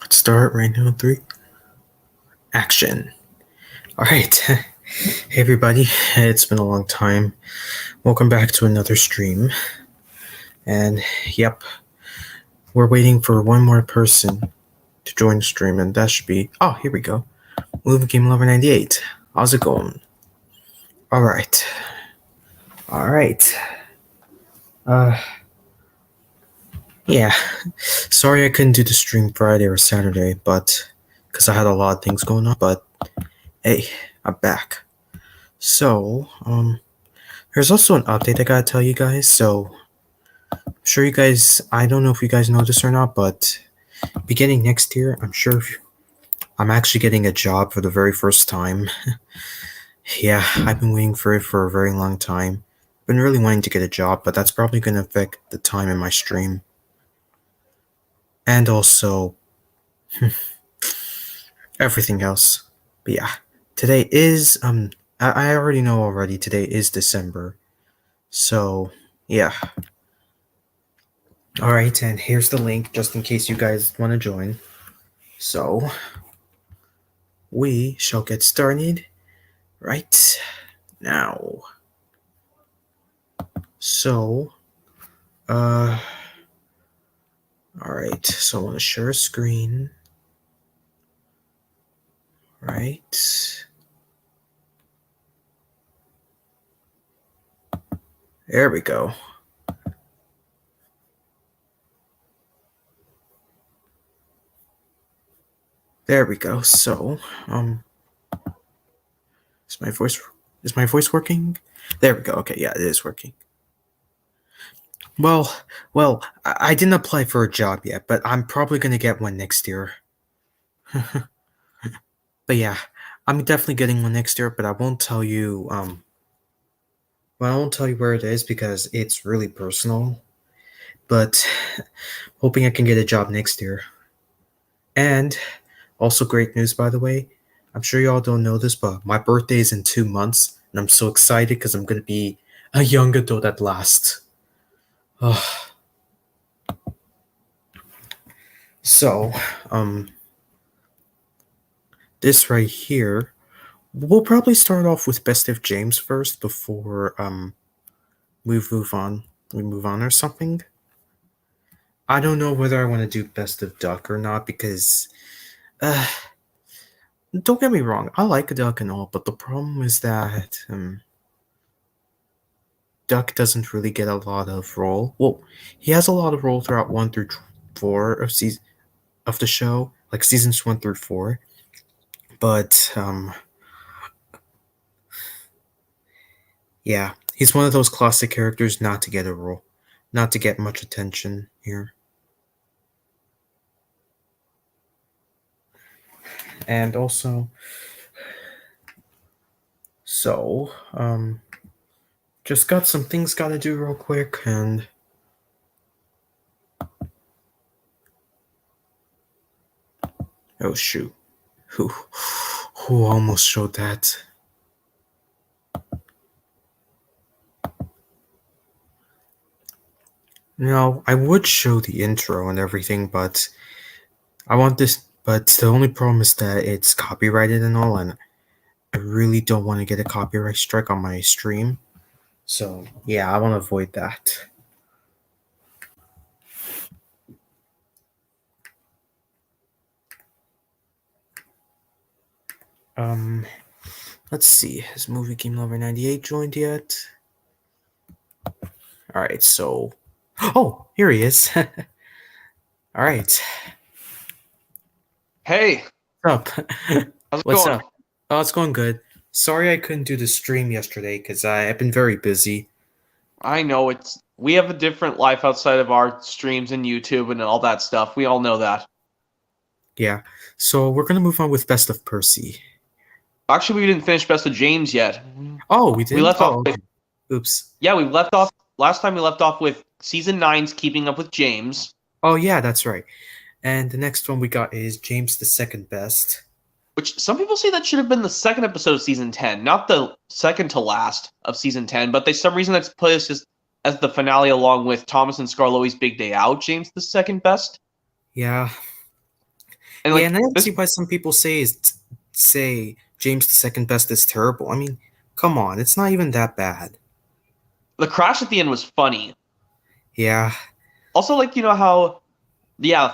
Let's start right now. Three, action. All right. Hey, everybody. It's been a long time. Welcome back to another stream. And yep, we're waiting for one more person to join the stream, and that should be. Oh, here we go. Movie Game Lover 98. How's it going? All right. All right. Yeah. Sorry I couldn't do the stream Friday or Saturday, but because I had a lot of things going on. But hey, I'm back. So, there's also an update I gotta tell you guys. So, I'm sure you guys, I don't know if you guys know this or not, but beginning next year, I'm actually getting a job for the very first time. Yeah, I've been waiting for it for a very long time. Been really wanting to get a job, but that's probably gonna affect the time in my stream. And also, everything else. But yeah, today is, I already know already, today is December. So, yeah. Alright, and here's the link just in case you guys want to join. So, we shall get started right now. So, alright, so I want to share a screen. Right. There we go. There we go. So, is my voice working? There we go. Okay, yeah, it is working. Well, I didn't apply for a job yet, but I'm probably gonna get one next year. But yeah, I'm definitely getting one next year, but I won't tell you, I won't tell you where it is because it's really personal. But hoping I can get a job next year. And also great news, by the way. I'm sure y'all don't know this, but my birthday is in 2 months, and I'm so excited because I'm gonna be a young adult at last. So, this right here, we'll probably start off with Best of James first before we move on. We move on or something. I don't know whether I want to do Best of Duck or not because, don't get me wrong, I like Duck and all, but the problem is that Duck doesn't really get a lot of role. Well, he has a lot of role throughout 1 through 4 of the show, like seasons 1 through 4. But yeah, he's one of those classic characters not to get a role, not to get much attention here. And also, so, just got some things gotta do real quick, and oh shoot, who almost showed that? No, I would show the intro and everything, but I want this. But the only problem is that it's copyrighted and all, and I really don't want to get a copyright strike on my stream. So yeah, I want to avoid that. Let's see. Has Movie Game Lover 98 joined yet? Alright, so oh, here he is. Alright. Hey. What's up? How's it What's going? up? Oh, it's going good. Sorry I couldn't do the stream yesterday because I've been very busy. I know we have a different life outside of our streams and YouTube and all that stuff. We all know that. Yeah. So we're gonna move on with Best of Percy. Actually, we didn't finish Best of James yet. Oh, we did. We left off. Okay. Oops. Yeah, we left off last time. We left off with season 9's Keeping Up with James. Oh yeah, that's right. And the next one we got is James the Second Best. Which some people say that should have been the second episode of season 10, not the second to last of season 10. But some reason that's put us just as the finale along with Thomas and Scarlowi's Big Day Out. James the Second Best. Yeah. And Yeah, like and I don't this, see why some people say James the second best is terrible. I mean, come on, it's not even that bad. the crash at the end was funny. Yeah. Also, like how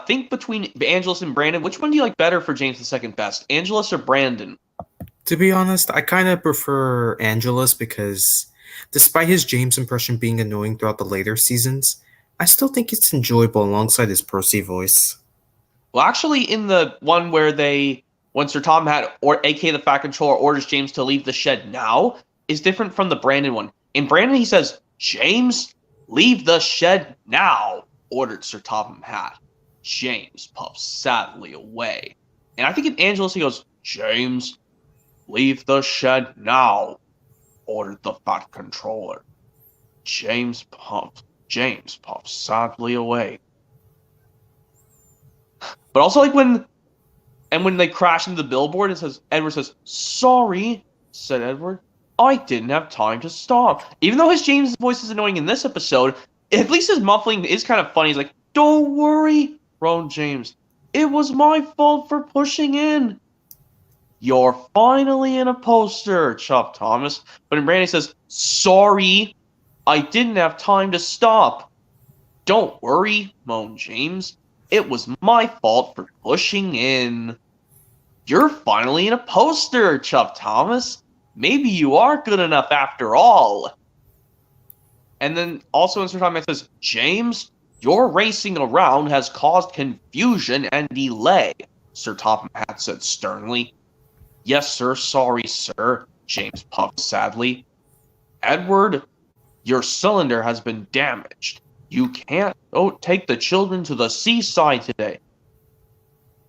think between Angelus and Brandon. Which one do you like better for James the second best, Angelus or Brandon? To be honest, I kind of prefer Angelus because despite his James impression being annoying throughout the later seasons, I still think it's enjoyable alongside his Percy voice. Well, actually, in the one where when Sir Tom had, or aka the Fat Controller, orders James to leave the shed now, is different from the Brandon one. In Brandon, he says, "James, leave the shed now," ordered Sir Topham Hatt. James puffs sadly away. And I think in Angelus, he goes, "James, leave the shed now," ordered the Fat Controller. James puffs sadly away. But also, like when they crash into the billboard, Edward says, "Sorry," said Edward. "I didn't have time to stop." Even though his James voice is annoying in this episode, at least his muffling is kind of funny. He's like, "Don't worry," groaned James. "It was my fault for pushing in." "You're finally in a poster," chopped Thomas. But in Brandy says, "Sorry, I didn't have time to stop." "Don't worry," moaned James. "It was my fault for pushing in." "You're finally in a poster," chuffed Thomas. "Maybe you are good enough after all." And then also in Sir Thomas says, "James, your racing around has caused confusion and delay," Sir Topham Hatt said sternly. "Yes, sir, sorry, sir," James puffed sadly. "Edward, your cylinder has been damaged. You can't take the children to the seaside today."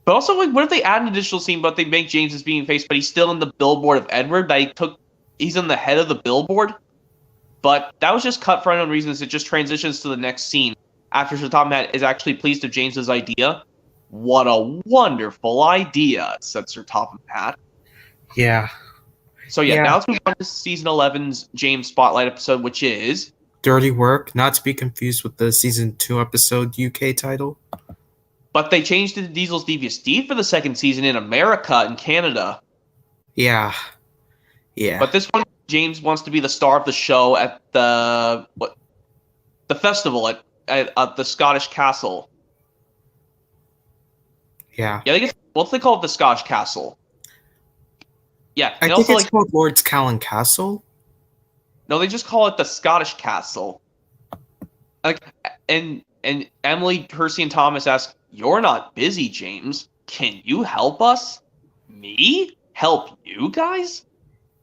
But also, like, what if they add an additional scene, but they make James as being faced, but he's still in the billboard of Edward? He's in the head of the billboard. But that was just cut for unknown reasons. It just transitions to the next scene after Sir Tom Hatt is actually pleased with James's idea. "What a wonderful idea," said Sir Topham Hatt. Yeah. So yeah, now let's move on to season 11's James Spotlight episode, which is Dirty Work, not to be confused with the season 2 episode UK title. But they changed it to Diesel's Devious Deed for the second season in America and Canada. Yeah. But this one, James wants to be the star of the show at the festival at the Scottish Castle. Yeah. Yeah, what's they call it, the Scottish Castle? Yeah, I think it's called Lord's Callan Castle. No, they just call it the Scottish Castle. And Emily, Percy, and Thomas ask, "You're not busy, James. Can you help us?" "Me? Help you guys?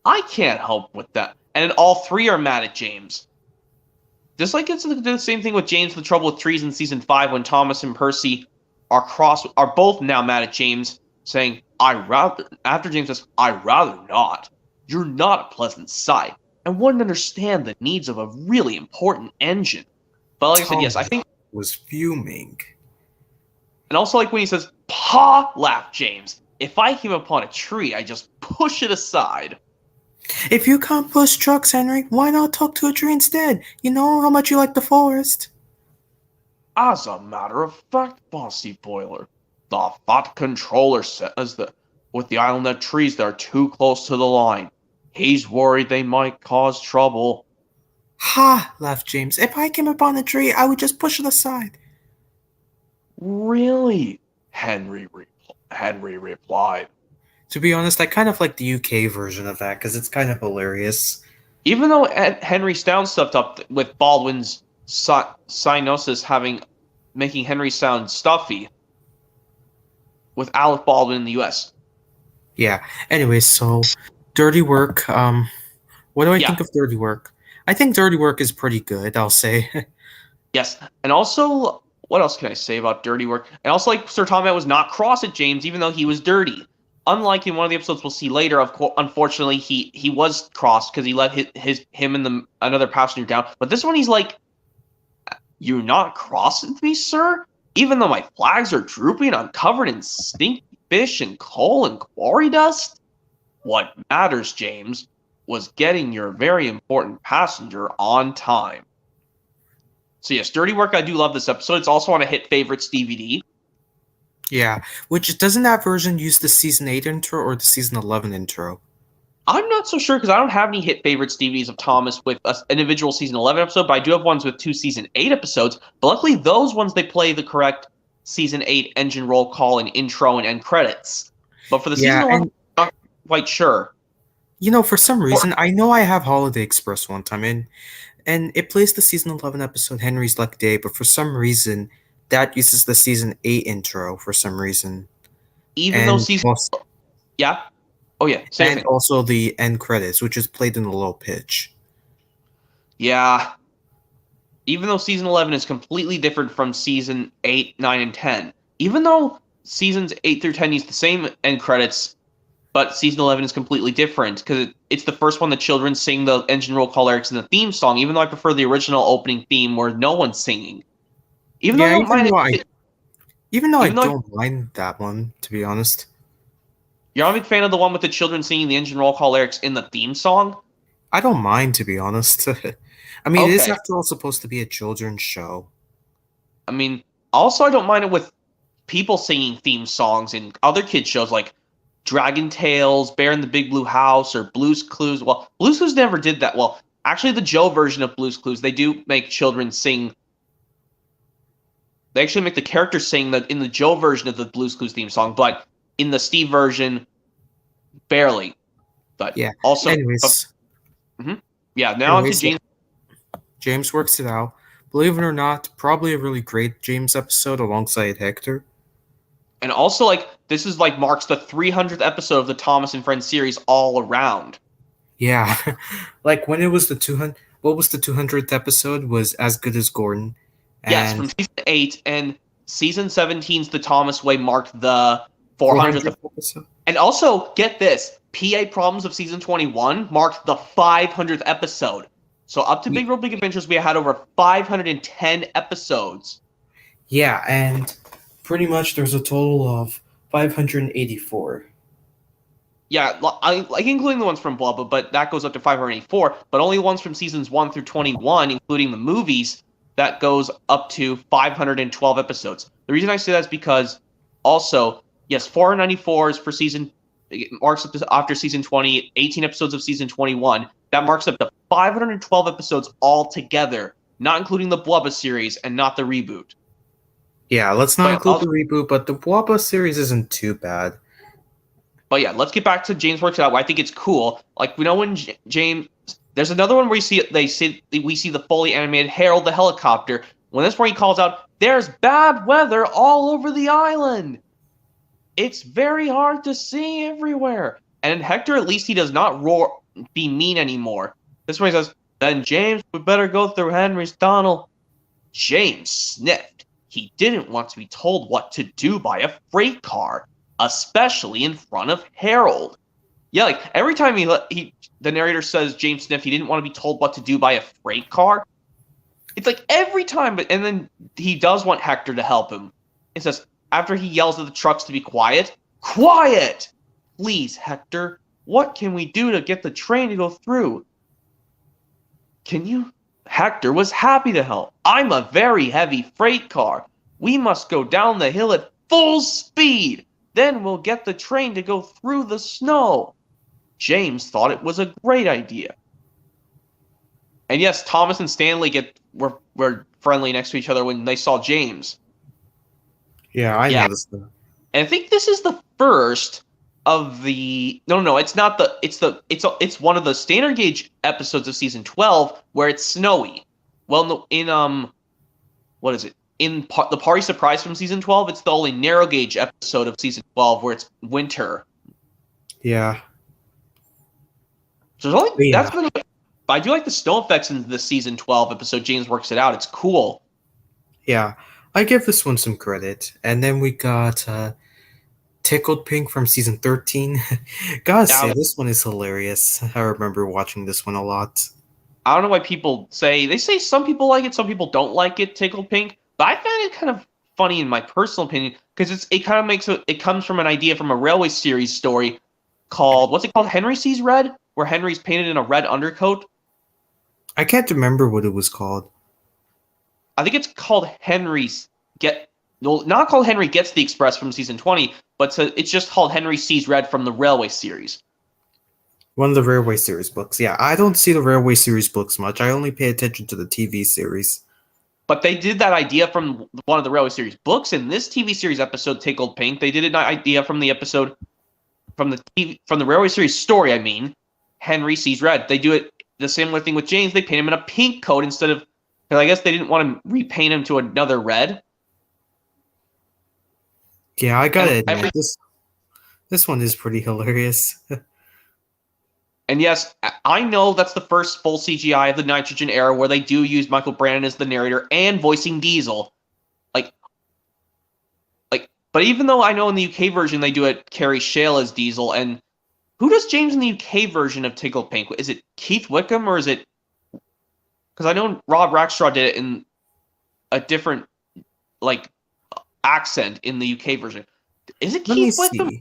I can't help with that." And then all three are mad at James. Just like it's the same thing with James, The Trouble with Trees in season 5, when Thomas and Percy are both now mad at James, saying, after James says, "I'd rather not. You're not a pleasant sight, and wouldn't understand the needs of a really important engine." But like I said, yes, I think was fuming. And also, like when he says, "Pa," laughed James. "If I came upon a tree, I just push it aside." If you can't push trucks, Henry, why not talk to a tree instead? You know how much you like the forest. "As a matter of fact, Bossy Boiler, the Fat Controller says that with the island of trees that are too close to the line, he's worried they might cause trouble." "Ha!" laughed James. "If I came upon a tree, I would just push it aside." "Really?" Henry replied. To be honest, I kind of like the UK version of that because it's kind of hilarious. Even though Henry sounds stuffed up with Baldwin's cyanosis making Henry sound stuffy with Alec Baldwin in the US. Yeah. Anyway, so Dirty Work. What do I think of Dirty Work? I think Dirty Work is pretty good, I'll say. Yes. And also, what else can I say about Dirty Work? And also, like, Sir Tom Hatt was not cross at James, even though he was dirty. Unlike in one of the episodes we'll see later, unfortunately, he was crossed because he let him and another passenger down. But this one, he's like, "You're not cross with me, sir? Even though my flags are drooping, I'm covered in stinky fish and coal and quarry dust? What matters, James, was getting your very important passenger on time." So yes, Dirty Work, I do love this episode. It's also on a Hit Favorites DVD. Yeah, which doesn't that version use the season 8 intro or the season 11 intro? I'm not so sure because I don't have any hit favorites DVDs of Thomas with an individual season 11 episode, but I do have ones with 2 season 8 episodes. But luckily, those ones they play the correct season 8 engine roll call and intro and end credits. But for the season Yeah, 11, and I'm not quite sure. for some reason, I know I have Holiday Express one time, and it plays the season 11 episode Henry's Lucky Day, but for some reason, that uses the season 8 intro for some reason. Even though And season, also, yeah, oh yeah, same and thing. also the end credits, which is played in a low pitch. Yeah, even though season 11 is completely different from season 8, 9, and 10. Even though seasons 8 through 10 use the same end credits, but season 11 is completely different because it's the first one the children sing the engine roll call lyrics in the theme song, even though I prefer the original opening theme where no one's singing. Even though I Yeah, don't mind even though I even though don't mind that one, to be honest. you're not a big fan of the one with the children singing the engine roll call lyrics in the theme song. I don't mind, to be honest. I mean, it is Okay. after all supposed to be a children's show. I mean, also I don't mind it with people singing theme songs in other kids shows like Dragon Tales, Bear in the Big Blue House, or Blue's Clues. Well, Blue's Clues never did that. Well, actually, the Joe version of Blue's Clues, they do make children sing. They actually make the characters sing that in the Joe version of the Blue's Clues theme song, but in the Steve version, barely. But Yeah. also, Anyways, yeah. Now on to anyways, James. James works it out. Believe it or not, probably a really great James episode alongside Hector. And also, like, this is like marks the 300th episode of the Thomas and Friends series all around. Yeah, like when it was the 200, what was the 200th episode was As Good as Gordon. Yes, And from season 8 and season 17's The Thomas Way marked the 400th. episode. And also, get this, PA Problems of season 21 marked the 500th episode. So up to Big World Big Adventures, we had over 510 episodes. Yeah, and pretty much there's a total of 584. Yeah, like including the ones from Blubba, but that goes up to 584. But only the ones from seasons 1 through 21, including the movies, that goes up to 512 episodes. The reason I say that is because also, yes, 494 is for season, it marks up to, after season 20, 18 episodes of season 21. That marks up to 512 episodes altogether, not including the Blubba series and not the reboot. Yeah, let's not But include also- the reboot, but the Wappa series isn't too bad. But yeah, let's get back to James Works It Out. I think it's cool. Like, we know when James, there's another one where we see the fully animated Harold the helicopter. When this where he calls out, "There's bad weather all over the island. It's very hard to see everywhere." And in Hector, at least he does not roar, be mean anymore. This one he says, "Then James would better go through Henry's tunnel." James sniffed. He didn't want to be told what to do by a freight car, especially in front of Harold. Yeah, like every time the narrator says James sniffed, he didn't want to be told what to do by a freight car. It's like every time, and then he does want Hector to help him. It says, after he yells at the trucks to be quiet, "Quiet! Please, Hector, what can we do to get the train to go through?" "Can you?" Hector was happy to help. "I'm a very heavy freight car. We must go down the hill at full speed. Then we'll get the train to go through the snow." James thought it was a great idea. And yes, Thomas and Stanley were friendly next to each other when they saw James. Yeah, I Yeah. noticed that. And I think this is the first of the no, it's not the it's one of the standard gauge episodes of season 12 where it's snowy. Well, no, in what is it? In the Party Surprise from season 12, it's the only narrow gauge episode of season 12 where it's winter. Yeah. So there's only, Yeah. that's been. But I do like the snow effects in the season 12 episode. James Works It Out. It's cool. Yeah, I give this one some credit. And then we got Tickled Pink from season 13. Gotta say, Yeah. this one is hilarious. I remember watching this one a lot. I don't know why people they say some people like it, some people don't like it, Tickled Pink. But I find it kind of funny in my personal opinion because it kind of it comes from an idea from a Railway series story called, what's it called? Henry Sees Red, where Henry's painted in a red undercoat. I can't remember what it was called. I think it's called Henry's well, not called Henry Gets the Express from season 20, but it's just called Henry Sees Red from the Railway series. One of the Railway series books. Yeah, I don't see the Railway series books much. I only pay attention to the TV series. But they did that idea from one of the Railway series books. In this TV series episode, Tickled Pink, they did an idea from the episode from the Railway series story. I mean, Henry Sees Red. They do it the similar thing with James. They paint him in a pink coat instead of, because I guess they didn't want to repaint him to another red. Yeah, I gotta admit, this one is pretty hilarious. And yes, I know that's the first full CGI of the Nitrogen era where they do use Michael Brandon as the narrator and voicing Diesel. But even though I know in the UK version they do it Carrie Shale as Diesel, and who does James in the UK version of Tickled Pink? Is it Keith Wickham or is it? Because I know Rob Rackstraw did it in a different accent in the UK version. Is it Keith Wickham? Let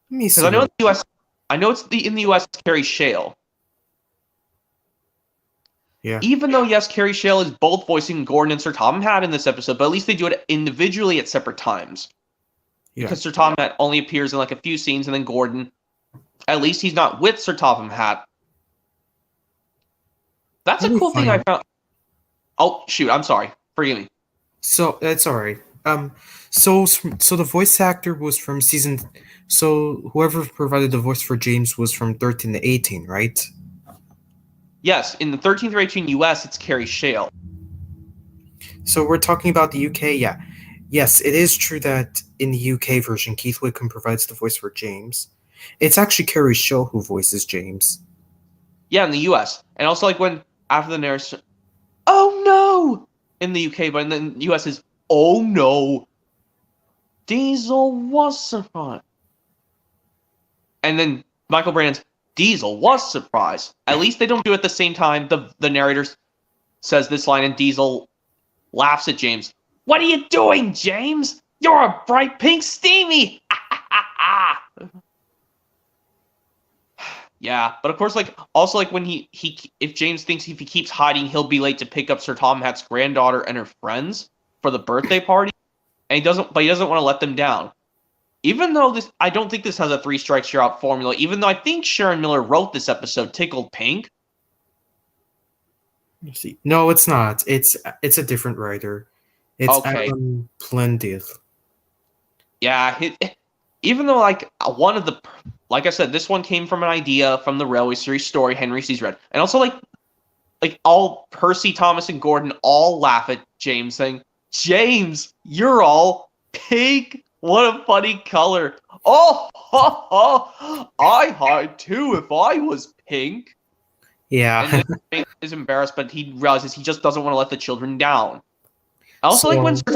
me see. Because I know in the US. I know in the US it's Carrie Shale. Yeah. Even though, yes, Carrie Shale is both voicing Gordon and Sir Topham Hatt in this episode, but at least they do it individually at separate times. Yeah. Because Sir Topham Hatt only appears in a few scenes, and then Gordon, at least he's not with Sir Topham Hatt. That's a cool thing I found. Oh, shoot, I'm sorry. Forgive me. So, that's alright. So the voice actor was from season. So whoever provided the voice for James was from 13 to 18, right? Yes, in the 13 through 18 US, it's Carrie Shale. So we're talking about the UK, yeah. Yes, it is true that in the UK version, Keith Wickham provides the voice for James. It's actually Carrie Shale who voices James. Yeah, in the US. And also, when after the narration, oh no! In the UK, but in the US is, oh no! Diesel was surprised. And then Michael Brandon's, Diesel was surprised. At least they don't do it at the same time. The narrator says this line, and Diesel laughs at James. What are you doing, James? You're a bright pink steamy. Yeah, but of course, also when he if James thinks if he keeps hiding, he'll be late to pick up Sir Topham Hatt's granddaughter and her friends for the birthday party, and he doesn't want to let them down. Even though I don't think this has a 3 strikes you're out formula, even though I think Sharon Miller wrote this episode, Tickled Pink. See. No, it's not. It's a different writer. It's okay. Adam Plendiff. Yeah, even though one of the, like I said, this one came from an idea from the Railway series story, Henry Sees Red, and also all Percy, Thomas, and Gordon all laugh at James, saying, "James, you're all pink. What a funny color. Oh, ha, ha. I hide too if I was pink." Yeah. And then James is embarrassed, but he realizes he just doesn't want to let the children down. I also when Sir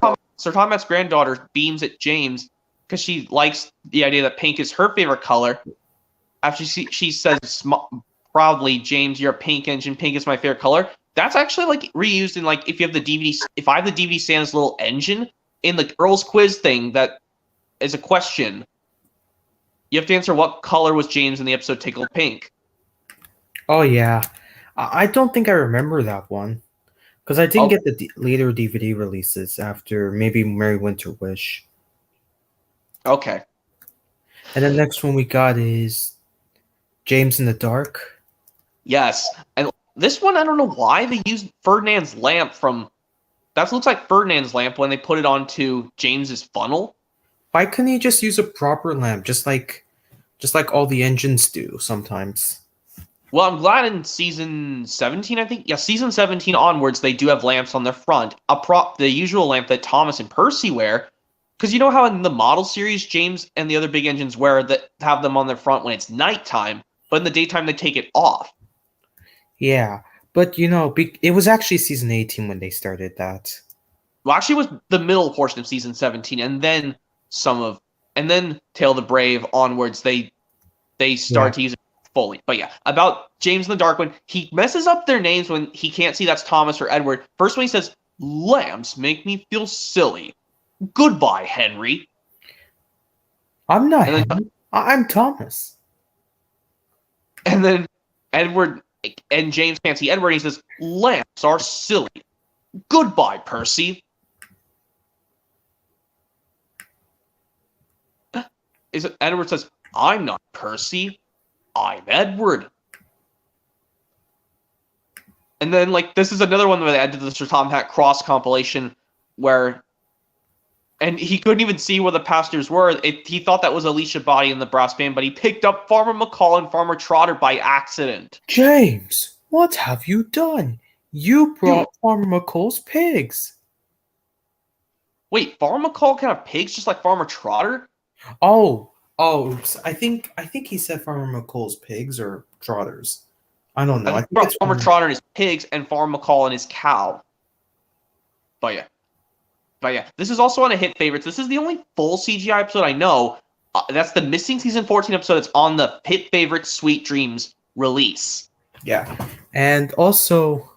Topham Hatt's granddaughter beams at James because she likes the idea that pink is her favorite color. After she says proudly, "James, you're a pink engine. Pink is my favorite color." That's actually reused in if you have the DVD. If I have the DVD Santa's little engine in the Earl's quiz thing, that is a question. You have to answer what color was James in the episode Tickled Pink. Oh yeah, I don't think I remember that one because I didn't get the later DVD releases after maybe Merry Winter Wish. Okay. And the next one we got is James in the Dark. Yes, and this one I don't know why they used Ferdinand's lamp from. That looks like Ferdinand's lamp when they put it onto James's funnel. Why couldn't he just use a proper lamp, just like all the engines do sometimes? Well, I'm glad in season 17, I think. Yeah, season 17 onwards, they do have lamps on their front. The usual lamp that Thomas and Percy wear. Because you know how in the model series, James and the other big engines have them on their front when it's nighttime, but in the daytime they take it off. Yeah, but it was actually season 18 when they started that. Well, actually, it was the middle portion of season 17, and then Tale of the Brave onwards, they start to use it fully. But yeah, about James in the Dark, when he messes up their names when he can't see that's Thomas or Edward. First when he says, "Lamps make me feel silly. Goodbye, Henry." I'm not Henry. I'm Thomas. And then Edward and James can't see Edward, and he says, "Lamps are silly. Goodbye, Percy." Edward says, I'm not Percy, I'm Edward. And then, like, this is another one where they added the Sir Tom Hat Cross compilation where, and he couldn't even see where the pastors were. He thought that was Alicia Body in the brass band, but he picked up Farmer McCall and Farmer Trotter by accident. James, what have you done? You brought Farmer McColl's pigs. Wait, Farmer McCall can have pigs just like Farmer Trotter? Oh, oops. I think he said Farmer McColl's pigs or trotters. I don't know. I think it's Farmer Trotter and his pigs, and Farmer McCall and his cow. But yeah, this is also on a hit favorites. This is the only full CGI episode I know. That's the missing season 14 episode. It's on the hit favorite Sweet Dreams release. Yeah, and also,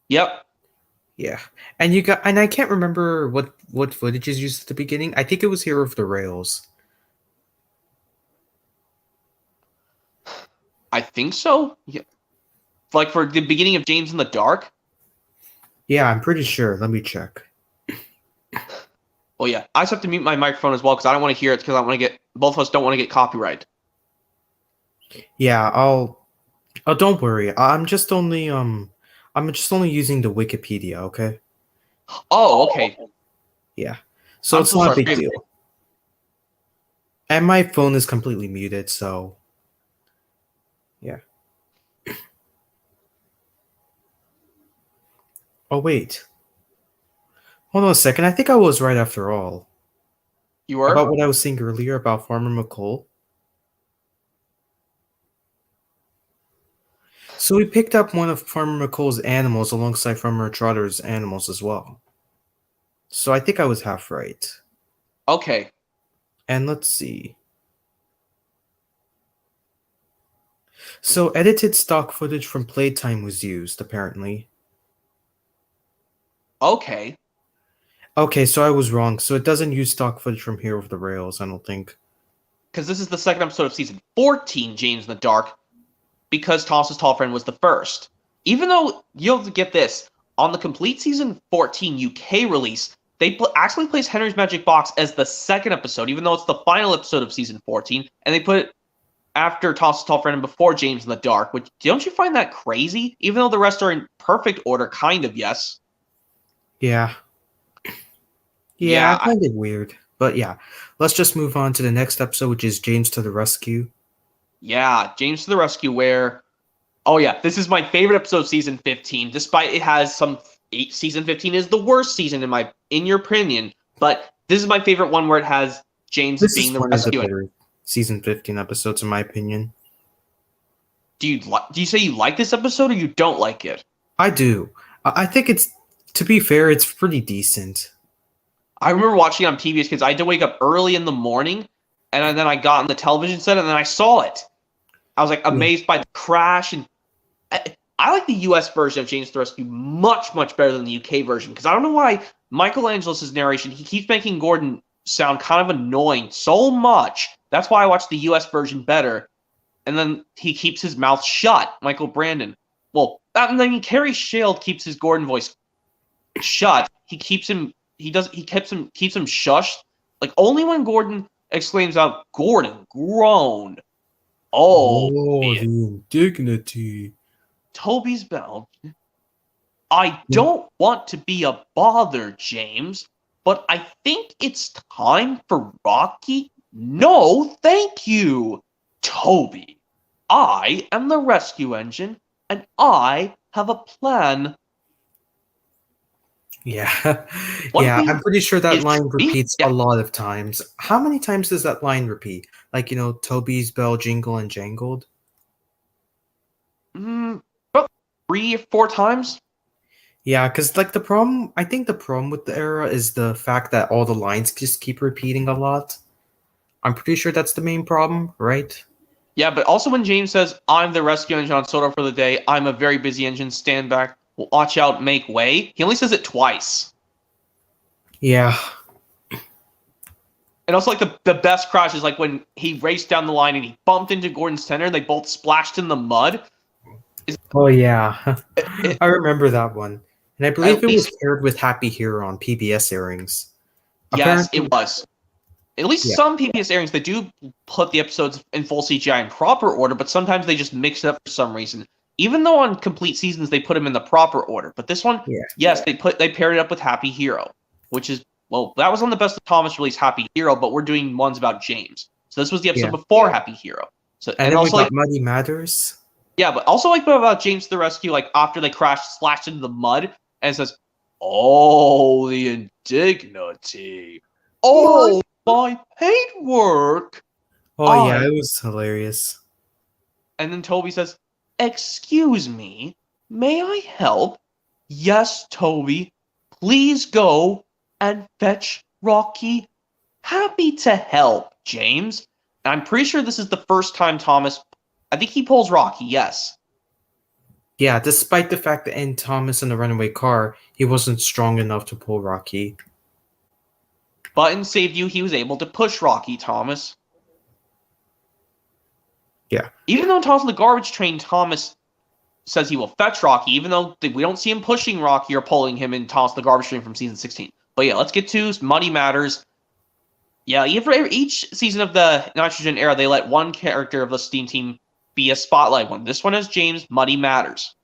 Yep. yeah, and I can't remember what footage is used at the beginning. I think it was Hero of the Rails. I think so. Yeah. Like for the beginning of James in the Dark. Yeah, I'm pretty sure. Let me check. Oh yeah, I just have to mute my microphone as well because I don't want to hear it because I want to get both of us don't want to get copyright. Yeah, Oh, don't worry. I'm just only using the Wikipedia. Okay. Oh, okay. Yeah. So I'm it's so not a sorry. big deal. And my phone is completely muted, so yeah. Oh wait. Hold on a second. I think I was right after all. You were? About what I was saying earlier about Farmer McColl. So we picked up one of Farmer McColl's animals alongside Farmer Trotter's animals as well. So I think I was half right. Okay. And let's see. So edited stock footage from Playtime was used, apparently. Okay. Okay, so I was wrong. So it doesn't use stock footage from Hero of the Rails, I don't think. Because this is the second episode of season 14, James in the Dark, because Thomas's Tall Friend was the first. Even though, you'll get this, on the complete season 14 UK release, they actually placed Henry's Magic Box as the second episode, even though it's the final episode of season 14, and they put it after Thomas's Tall Friend and before James in the Dark, which, don't you find that crazy? Even though the rest are in perfect order, kind of, yes. Yeah. Yeah, kind of weird. But yeah, let's just move on to the next episode, which is James to the Rescue. Yeah, James to the Rescue, where... Oh yeah, this is my favorite episode of season 15, despite it has some... Season 15 is the worst season in your opinion, but this is my favorite one where it has James being the rescue. Better season 15 episodes, in my opinion. Do you say you like this episode or you don't like it? I do. I think it's, to be fair, it's pretty decent. I remember watching it on PBS because I had to wake up early in the morning, and then I got on the television set, and then I saw it. I was like amazed by the crash, and I like the US version of James the Rescue much, much better than the UK version, because I don't know why Michelangelo's narration, he keeps making Gordon sound kind of annoying so much. That's why I watch the US version better. And then he keeps his mouth shut, Michael Brandon. Well, Carrie Shald keeps his Gordon voice shut. He keeps him shushed. Like only when Gordon exclaims out, "Gordon groaned." Oh, the indignity. Toby's bell. I don't want to be a bother, James, but I think it's time for Rocky. No, thank you, Toby. I am the rescue engine, and I have a plan. Yeah. Yeah, I'm pretty sure that line repeats a lot of times. How many times does that line repeat? Like, Toby's bell jingle and jangled? About 3 or 4 times. Yeah, because I think the problem with the era is the fact that all the lines just keep repeating a lot. I'm pretty sure that's the main problem, right? Yeah, but also when James says, "I'm the rescue engine on Soto for the day, I'm a very busy engine, stand back, watch out, make way," he only says it twice. Yeah. And also, like, the best crash is, like, when he raced down the line and he bumped into Gordon's tender and they both splashed in the mud. Oh, yeah. I remember that one. And I believe it was aired with Happy Hero on PBS airings. Yes, Apparently, it was. At least yeah, some PBS airings, they do put the episodes in full CGI in proper order, but sometimes they just mix it up for some reason. Even though on complete seasons they put them in the proper order, but this one, yeah, yes, they paired it up with Happy Hero, which is well, that was on the Best of Thomas release Happy Hero, but we're doing ones about James. So this was the episode yeah. before Happy Hero. So And and then we also got like Muddy Matters. yeah, but also like about James to the rescue, like after they crash splashed into the mud, and it says, "Oh, the indignity! Oh, my paintwork!" Oh yeah, it was hilarious. And then Toby says, "Excuse me, may I help?" "Yes, Toby. Please go and fetch Rocky." "Happy to help, James." And I'm pretty sure this is the first time Thomas. I think he pulls Rocky. Yes. Yeah, despite the fact that in Thomas in the runaway car, he wasn't strong enough to pull Rocky. Button saved you. He was able to push Rocky, Thomas. Yeah. Even though Thomas in the garbage train, Thomas says he will fetch Rocky, even though we don't see him pushing Rocky or pulling him in Thomas the garbage train from season 16. But yeah, let's get to Muddy Matters. Yeah, each season of the Nitrogen era, they let one character of the Steam Team be a spotlight one. This one is James Muddy Matters.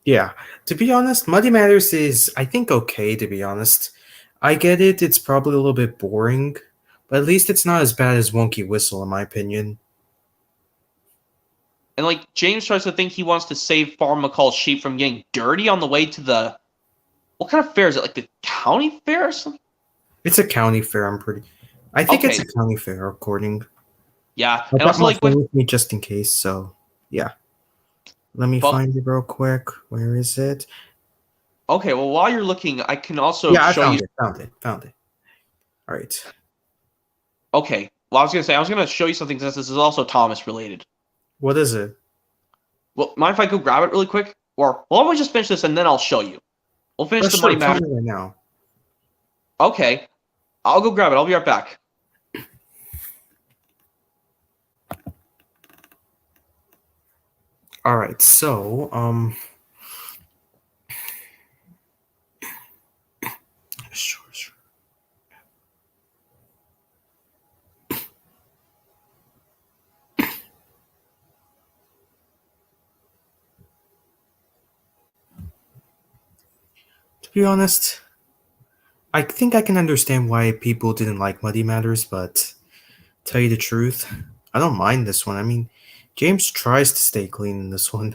Yeah. To be honest, Muddy Matters is, I think, okay, to be honest. I get it, it's probably a little bit boring, but at least it's not as bad as Wonky Whistle, in my opinion. And like James tries to think he wants to save Farmer McCall's sheep from getting dirty on the way to the what kind of fair is it? Like the county fair or something? It's a county fair, I think it's Okay. a county fair, according. Yeah. I And got also my like phone when with me just in case, so yeah. Let me well, find it real quick. Where is it? okay, well while you're looking, I can also Yeah, I show you found it. All right. okay. Well, I was gonna show you something since this is also Thomas related. What is it? Well, mind if I go grab it really quick? Or why don't we just finish this and then I'll show you? We'll finish the Sure, Muddy tell Matter. me right now. Okay. I'll go grab it. I'll be right back. All right, so sure. To be honest, I think I can understand why people didn't like Muddy Matters, but tell you the truth, I don't mind this one. I mean, James tries to stay clean in this one.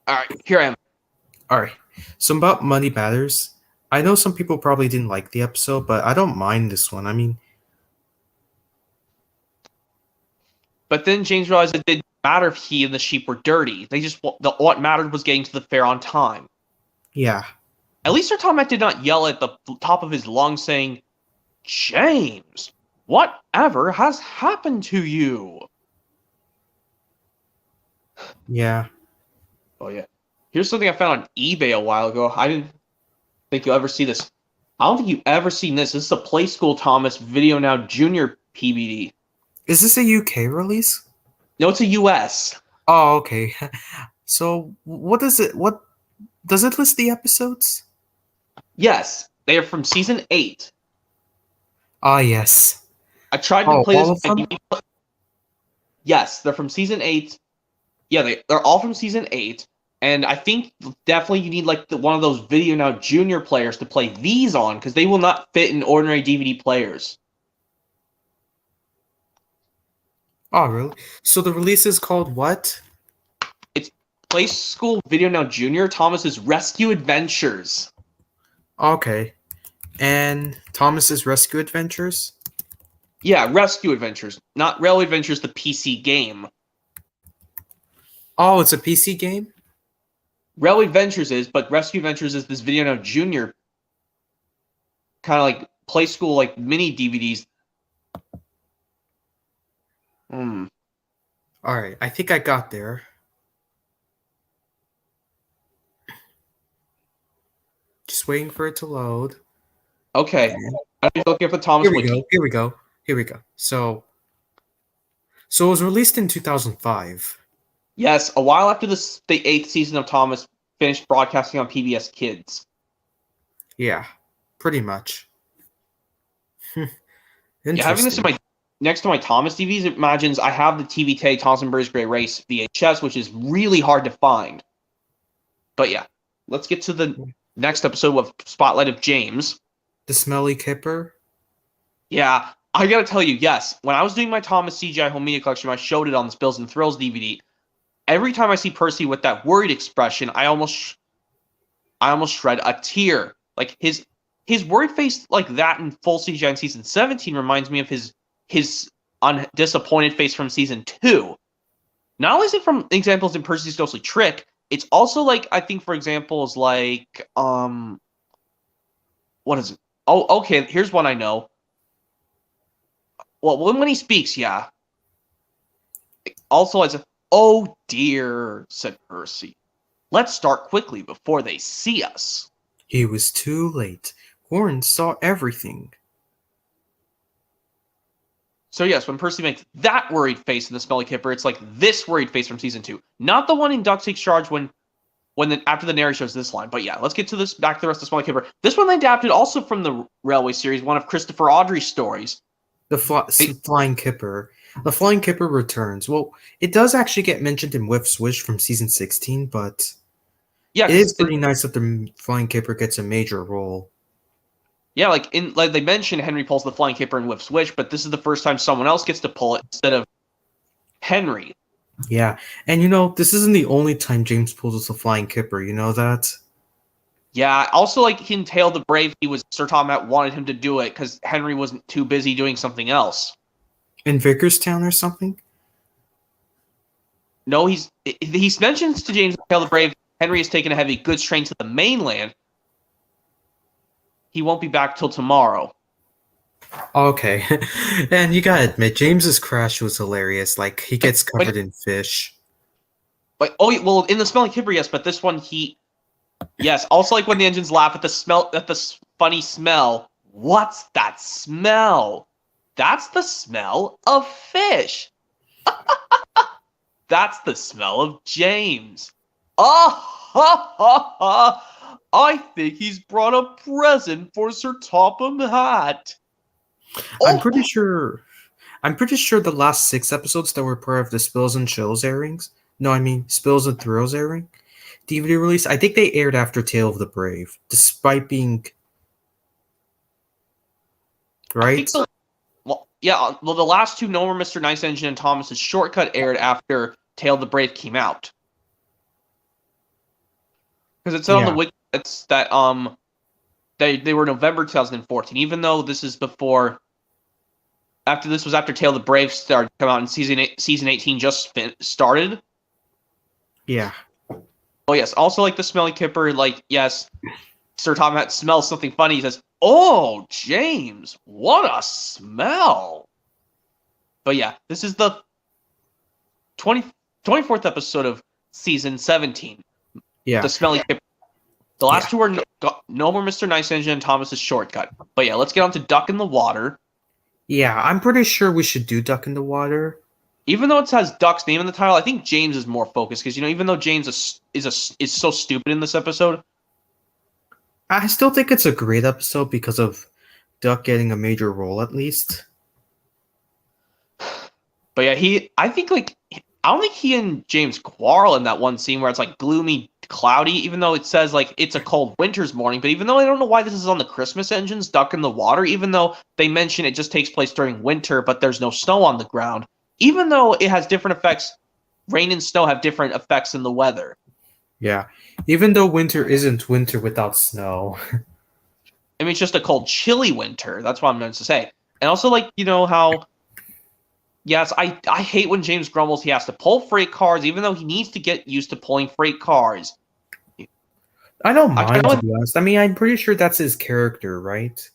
Alright, here I am. All right. So about Muddy Matters, I know some people probably didn't like the episode, but I don't mind this one. I mean, But then James realized it didn't matter if he and the sheep were dirty. What mattered was getting to the fair on time. yeah. At least Sir Tomac did not yell at the top of his lungs saying, "James, whatever has happened to you?" Yeah. Oh yeah. Here's something I found on eBay a while ago. I didn't think you'll ever see this. I don't think you've ever seen this. This is a Play School Thomas Video Now Junior PBD. Is this a UK release? No, it's a US. Oh, okay. So, what does it list the episodes? Yes, they are from season 8. Ah, yes. I tried to Oh, play all this. of them? Yes, they're from season 8. Yeah, they're all from season 8. And I think definitely you need like one of those Video Now Junior players to play these on because they will not fit in ordinary DVD players. Oh, really? So the release is called what? It's Play School Video Now Junior Thomas's Rescue Adventures. Okay. And Thomas's Rescue Adventures? Yeah, Rescue Adventures, not Railway Adventures, the PC game. Oh, it's a PC game? Railway Adventures is, but Rescue Adventures is this Video Now Junior kind of like Play School like mini DVDs. All right, I think I got there. Just waiting for it to load. Okay. I'm looking for Thomas Wiki. Here we go. So it was released in 2005. Yes, a while after the 8th season of Thomas finished broadcasting on PBS Kids. Yeah, pretty much. Yeah, having this in Interesting. next to my Thomas DVs, it imagines I have the TV Tay Thompson Burgess Gray Race VHS, which is really hard to find. But yeah, let's get to the next episode of Spotlight of James. The Smelly Kipper? Yeah, I gotta tell you, yes, when I was doing my Thomas CGI Home Media Collection, I showed it on the Spills and Thrills DVD. Every time I see Percy with that worried expression, I almost shred a tear. Like his worried face like that in full CGI in season 17 reminds me of his disappointed face from season 2. Not only is it from examples in Percy's Ghostly Trick, it's also like, I think, for examples like what is it? Oh, okay, here's one I know. Well, when he speaks, yeah. Also, as oh dear, said Percy. Let's start quickly before they see us. He was too late. Warren saw everything. So yes, when Percy makes that worried face in the Smelly Kipper, it's like this worried face from season 2, not the one in Duck Takes Charge after the narrator shows this line. But yeah, let's get to this back to the rest of Smelly Kipper. This one they adapted also from the Railway series, one of Christopher Audrey's stories. The Flying Kipper. The Flying Kipper returns. Well, it does actually get mentioned in Whiff Swish from season 16, but Yeah, it is pretty nice that the Flying Kipper gets a major role. Yeah, like they mentioned Henry pulls the Flying Kipper in Whiff Swish, but this is the first time someone else gets to pull it instead of Henry. Yeah, and this isn't the only time James pulls the Flying Kipper, you know that? Yeah, also like in Tale the Brave, Sir Tomat wanted him to do it because Henry wasn't too busy doing something else. In Vickerstown or something? No, he mentions to James in Tale the Brave, Henry has taken a heavy goods train to the mainland. He won't be back till tomorrow. Okay. And you gotta admit, James's crash was hilarious. Like, he gets covered in fish. But well, in the Smelly Kipper, yes, but this one yes. Also, like when the engines laugh at the funny smell. What's that smell? That's the smell of fish. That's the smell of James. Ah ha ha ha! I think he's brought a present for Sir Topham Hatt. I'm pretty sure the last 6 episodes that were part of the Spills and Chills airings. No, I mean Spills and Thrills airing. DVD release. I think they aired after Tale of the Brave, despite being right. The last 2, No More Mr. Nice Engine and Thomas's Shortcut, aired after Tale of the Brave came out. Because it said on the wiki that they were November 2014, even though this is before. After Tale of the Brave started come out, and season 18 just started. Yeah. Oh yes. Also, like the Smelly Kipper, like yes, Sir Topham smells something funny. He says, "Oh, James, what a smell!" But yeah, this is the 24th episode of season 17. Yeah. The Smelly Kipper. The last 2 are No More Mr. Nice Engine and Thomas's Shortcut. But yeah, let's get on to Duck in the Water. Yeah, I'm pretty sure we should do Duck in the Water. Even though it has Duck's name in the title, I think James is more focused because even though James is so stupid in this episode, I still think it's a great episode because of Duck getting a major role at least. But yeah, I don't think he and James quarrel in that one scene where it's like gloomy, cloudy, even though it says like it's a cold winter's morning. But even though I don't know why this is on the Christmas engines, Duck in the Water, even though they mention it just takes place during winter, but there's no snow on the ground, even though it has different effects, rain and snow have different effects in the weather. Yeah, even though winter isn't winter without snow. I mean, it's just a cold, chilly winter. That's what I'm going to say. And also, like, how... Yes, I hate when James grumbles he has to pull freight cars, even though he needs to get used to pulling freight cars. I don't mind, to be honest. I mean, I'm pretty sure that's his character, right?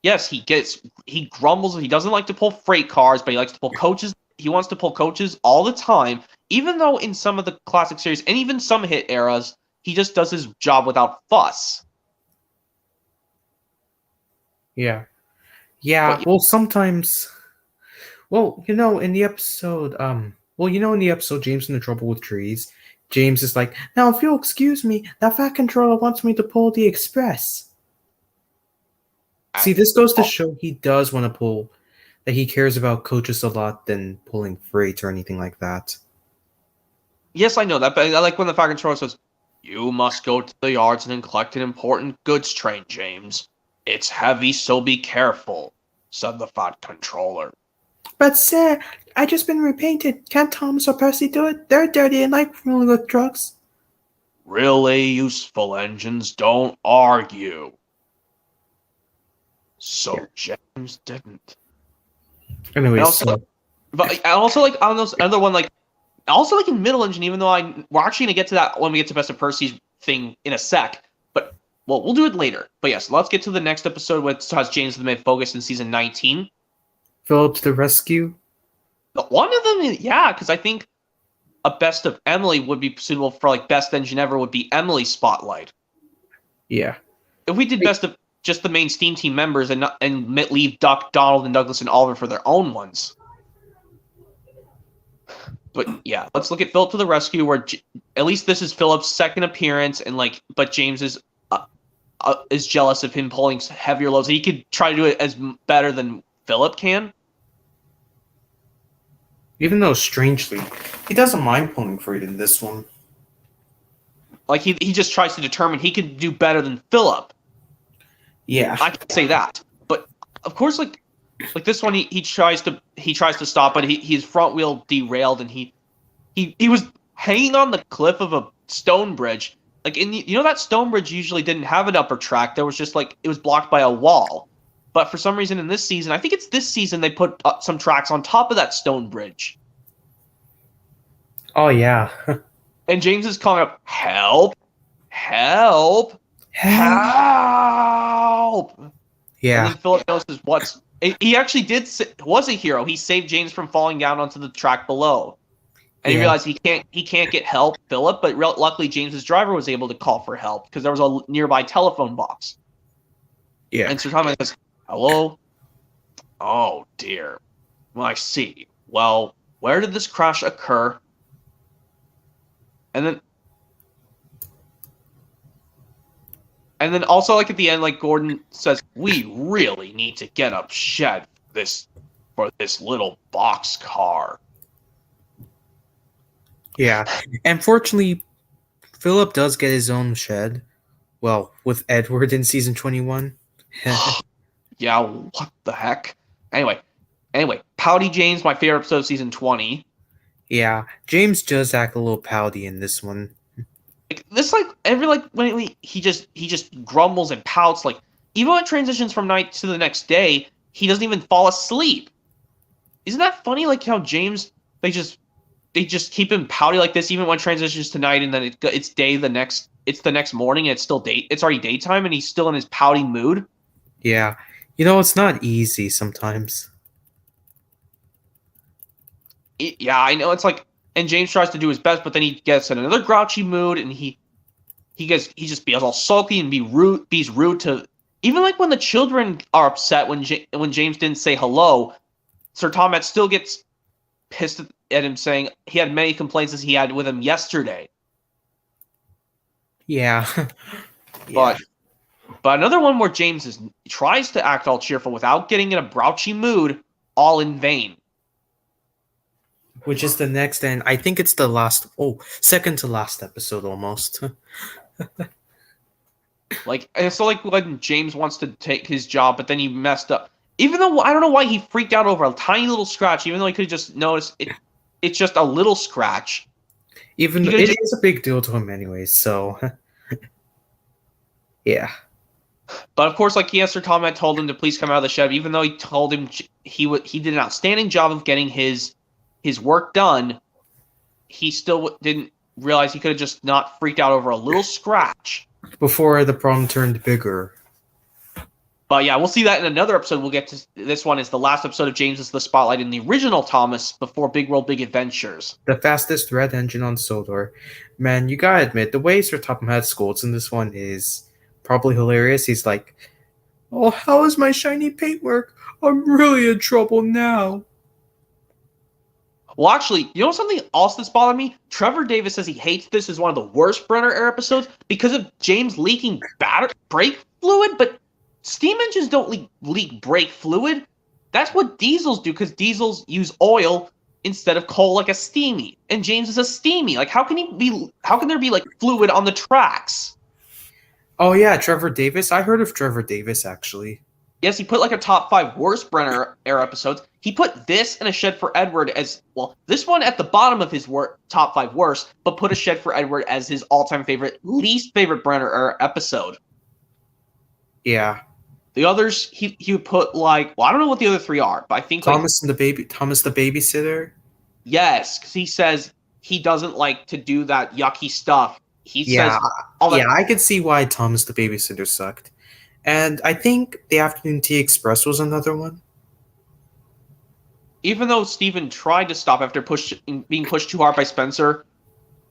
Yes, he grumbles. He doesn't like to pull freight cars, but he likes to pull coaches. He wants to pull coaches all the time, even though in some of the classic series, and even some hit eras, he just does his job without fuss. Yeah. Yeah, well, sometimes... Well, in the episode, James in the Trouble with Trees, James is like, now if you'll excuse me, that fat controller wants me to pull the express. See, this goes to show he does want to pull, that he cares about coaches a lot than pulling freight or anything like that. Yes, I know that, but I like when the fat controller says, "You must go to the yards and collect an important goods train, James. It's heavy, so be careful," said the fat controller. But sir, I just been repainted. Can't Thomas or Percy do it? They're dirty and like fooling with trucks. Really useful engines don't argue. So James didn't. Anyways, And also, but I also like on those other one, like also like in middle engine, even though we're actually gonna get to that when we get to Best of Percy's thing in a sec. But well, we'll do it later. But yes, let's get to the next episode, which has James the main focus in season 19. Philip to the rescue. One of them, yeah, because I think a Best of Emily would be suitable for like Best Engine Ever would be Emily Spotlight. Yeah. If we did Best of just the main Steam Team members and leave Duck, Donald, and Douglas and Oliver for their own ones. But yeah, let's look at Philip to the rescue, where at least this is Philip's second appearance, and like, but James is jealous of him pulling heavier loads. He could try to do it as better than Philip can. Even though strangely, he doesn't mind pulling freight in this one. Like he just tries to determine he could do better than Philip. Yeah, I can say that. But of course, like this one, he tries to stop, but his front wheel derailed, and he was hanging on the cliff of a stone bridge. Like that stone bridge usually didn't have an upper track. There was just like it was blocked by a wall. But for some reason in this season, I think it's this season, they put some tracks on top of that stone bridge. Oh yeah. And James is calling up, "Help! Help! Help!" Yeah. And then Philip notices he actually was a hero. He saved James from falling down onto the track below. And he realized he can't get help, Philip, but luckily James's driver was able to call for help because there was a nearby telephone box. Yeah. And Sir Thomas says, "Hello? Oh dear. Well, I see. Well, where did this crash occur?" And then also, like at the end, like Gordon says, "We really need to get up shed for this little box car." Yeah. And fortunately, Philip does get his own shed. Well, with Edward in season 21. Yeah, what the heck? Anyway, Pouty James, my favorite episode of season 20. Yeah, James does act a little pouty in this one. When he just grumbles and pouts. Like even when it transitions from night to the next day, he doesn't even fall asleep. Isn't that funny? Like how James they just keep him pouty like this even when it transitions to night, and then it's the next morning and it's already daytime and he's still in his pouty mood. Yeah, it's not easy sometimes. Yeah, I know. It's like, and James tries to do his best, but then he gets in another grouchy mood, and he just be all sulky and be rude to even like when the children are upset when James didn't say hello. Sir Thomas still gets pissed at him, saying he had many complaints as he had with him yesterday. Yeah. Yeah. But another one where James tries to act all cheerful without getting in a grouchy mood, all in vain. Which is the next, and I think it's second to last episode almost. So when James wants to take his job, but then he messed up. Even though I don't know why he freaked out over a tiny little scratch, even though he could have just noticed it's just a little scratch. Even though it is a big deal to him anyways, so yeah. But of course, like Sir Tom told him to please come out of the shed, even though he told him he did an outstanding job of getting his work done. He still didn't realize he could have just not freaked out over a little scratch before the problem turned bigger. But yeah, we'll see that in another episode. We'll get to this one is the last episode of James's The Spotlight in the original Thomas before Big World Big Adventures. The fastest red engine on Sodor. Man, you gotta admit, the way Sir Topham Hatt scolds in this one is probably hilarious. He's like, "Oh, how is my shiny paintwork? I'm really in trouble now." Well, actually, you know something else that's bothered me? Trevor Davis says he hates this as one of the worst Brenner Air episodes because of James leaking brake fluid, but steam engines don't leak brake fluid. That's what diesels do because diesels use oil instead of coal like a steamy. And James is a steamy. Like how can there be like fluid on the tracks? Oh yeah, Trevor Davis. I heard of Trevor Davis actually. Yes, he put like a top 5 worst Brenner Air episodes. He put this and A Shed for Edward as well. This one at the bottom of his top 5 worst, but put A Shed for Edward as his all-time favorite, least favorite Brenner Air episode. Yeah. The others he would put like, well, I don't know what the other 3 are, but I think Thomas the babysitter. Yes, because he says he doesn't like to do that yucky stuff. He says I could see why Thomas the babysitter sucked. And I think the Afternoon Tea Express was another one. Even though Steven tried to stop after being pushed too hard by Spencer,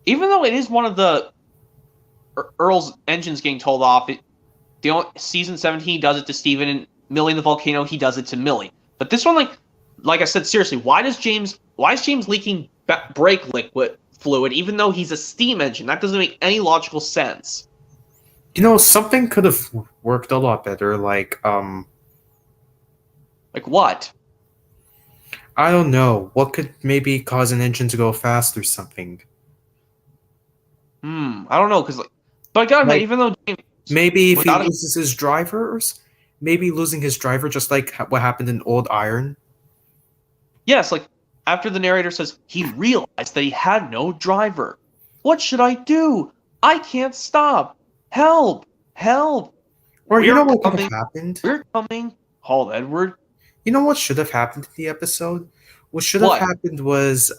even though it is one of the Earl's engines getting told off, season 17 he does it to Steven, and Millie in the volcano he does it to Millie. But this one, like I said, seriously, why is James leaking brake liquid fluid even though he's a steam engine? That doesn't make any logical sense. You know, something could have worked a lot better, like what? I don't know. What could maybe cause an engine to go fast or something? I don't know, because but God, like, even though James, maybe if he loses his driver, maybe losing his driver, just like what happened in Old Iron. Yes, like after the narrator says he realized that he had no driver. What should I do? I can't stop. Help! Help! Or you know what could have happened? We're coming. Called Edward. You know what should have happened in the episode? What should have happened was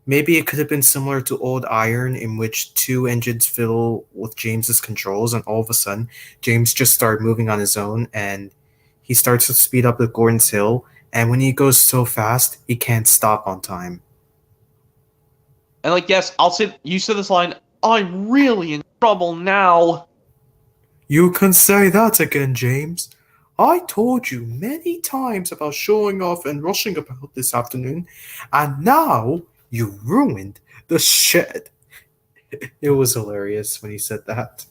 maybe it could have been similar to Old Iron, in which 2 engines fiddle with James's controls, and all of a sudden James just started moving on his own, and he starts to speed up with Gordon's Hill, and when he goes so fast, he can't stop on time. And yes, you said this line, I'm really in trouble now. You can say that again, James. I told you many times about showing off and rushing about this afternoon, and now you ruined the shed. It was hilarious when he said that.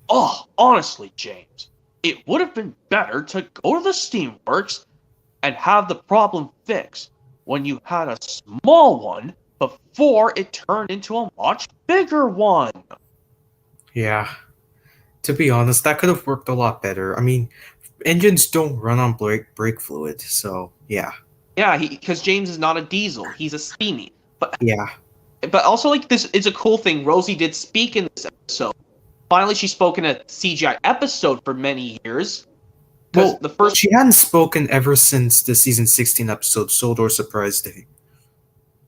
Oh, honestly, James, it would have been better to go to the steamworks and have the problem fixed when you had a small one before it turned into a much bigger one. Yeah. To be honest, that could have worked a lot better. I mean, engines don't run on brake fluid, so yeah. Yeah, because James is not a diesel; he's a steamy. But yeah. But also, this is a cool thing. Rosie did speak in this episode. Finally, she spoke in a CGI episode for many years. Well, she hadn't spoken ever since the season 16 episode Sodor Surprise Day.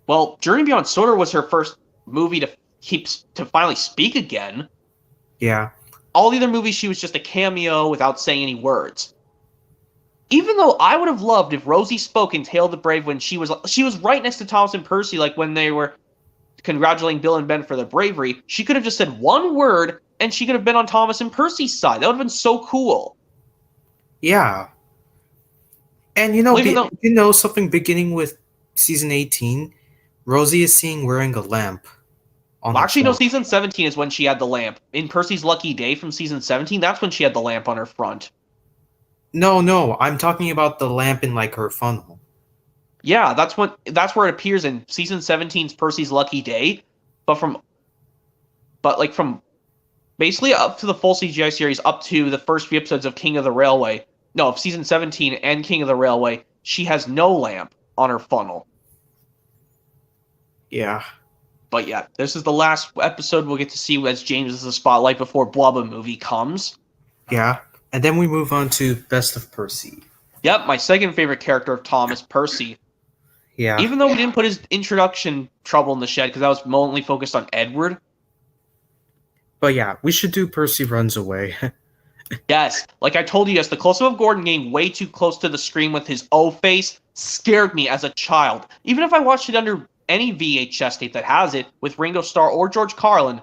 Well, Journey Beyond Sodor was her first movie to finally speak again. Yeah. All the other movies, she was just a cameo without saying any words. Even though I would have loved if Rosie spoke in Tale of the Brave when she was right next to Thomas and Percy, when they were congratulating Bill and Ben for their bravery, she could have just said one word and she could have been on Thomas and Percy's side. That would have been so cool. Yeah. And something beginning with season 18, Rosie is seen wearing a lamp. Actually, no, season 17 is when she had the lamp. In Percy's Lucky Day from season 17, that's when she had the lamp on her front. No, I'm talking about the lamp in her funnel. Yeah, that's where it appears in season 17's Percy's Lucky Day, from basically up to the full CGI series, up to the first few episodes of King of the Railway. No, of season 17 and King of the Railway, she has no lamp on her funnel. Yeah. But yeah, this is the last episode we'll get to see as James is the spotlight before Blubba movie comes. Yeah, and then we move on to Best of Percy. Yep, my second favorite character of Thomas, Percy. Yeah. Even though we didn't put his introduction Trouble in the Shed, because that was mainly focused on Edward. But yeah, we should do Percy Runs Away. Yes, like I told you, yes, the close-up of Gordon getting way too close to the screen with his O face scared me as a child. Even if I watched it under any VHS tape that has it, with Ringo Starr or George Carlin,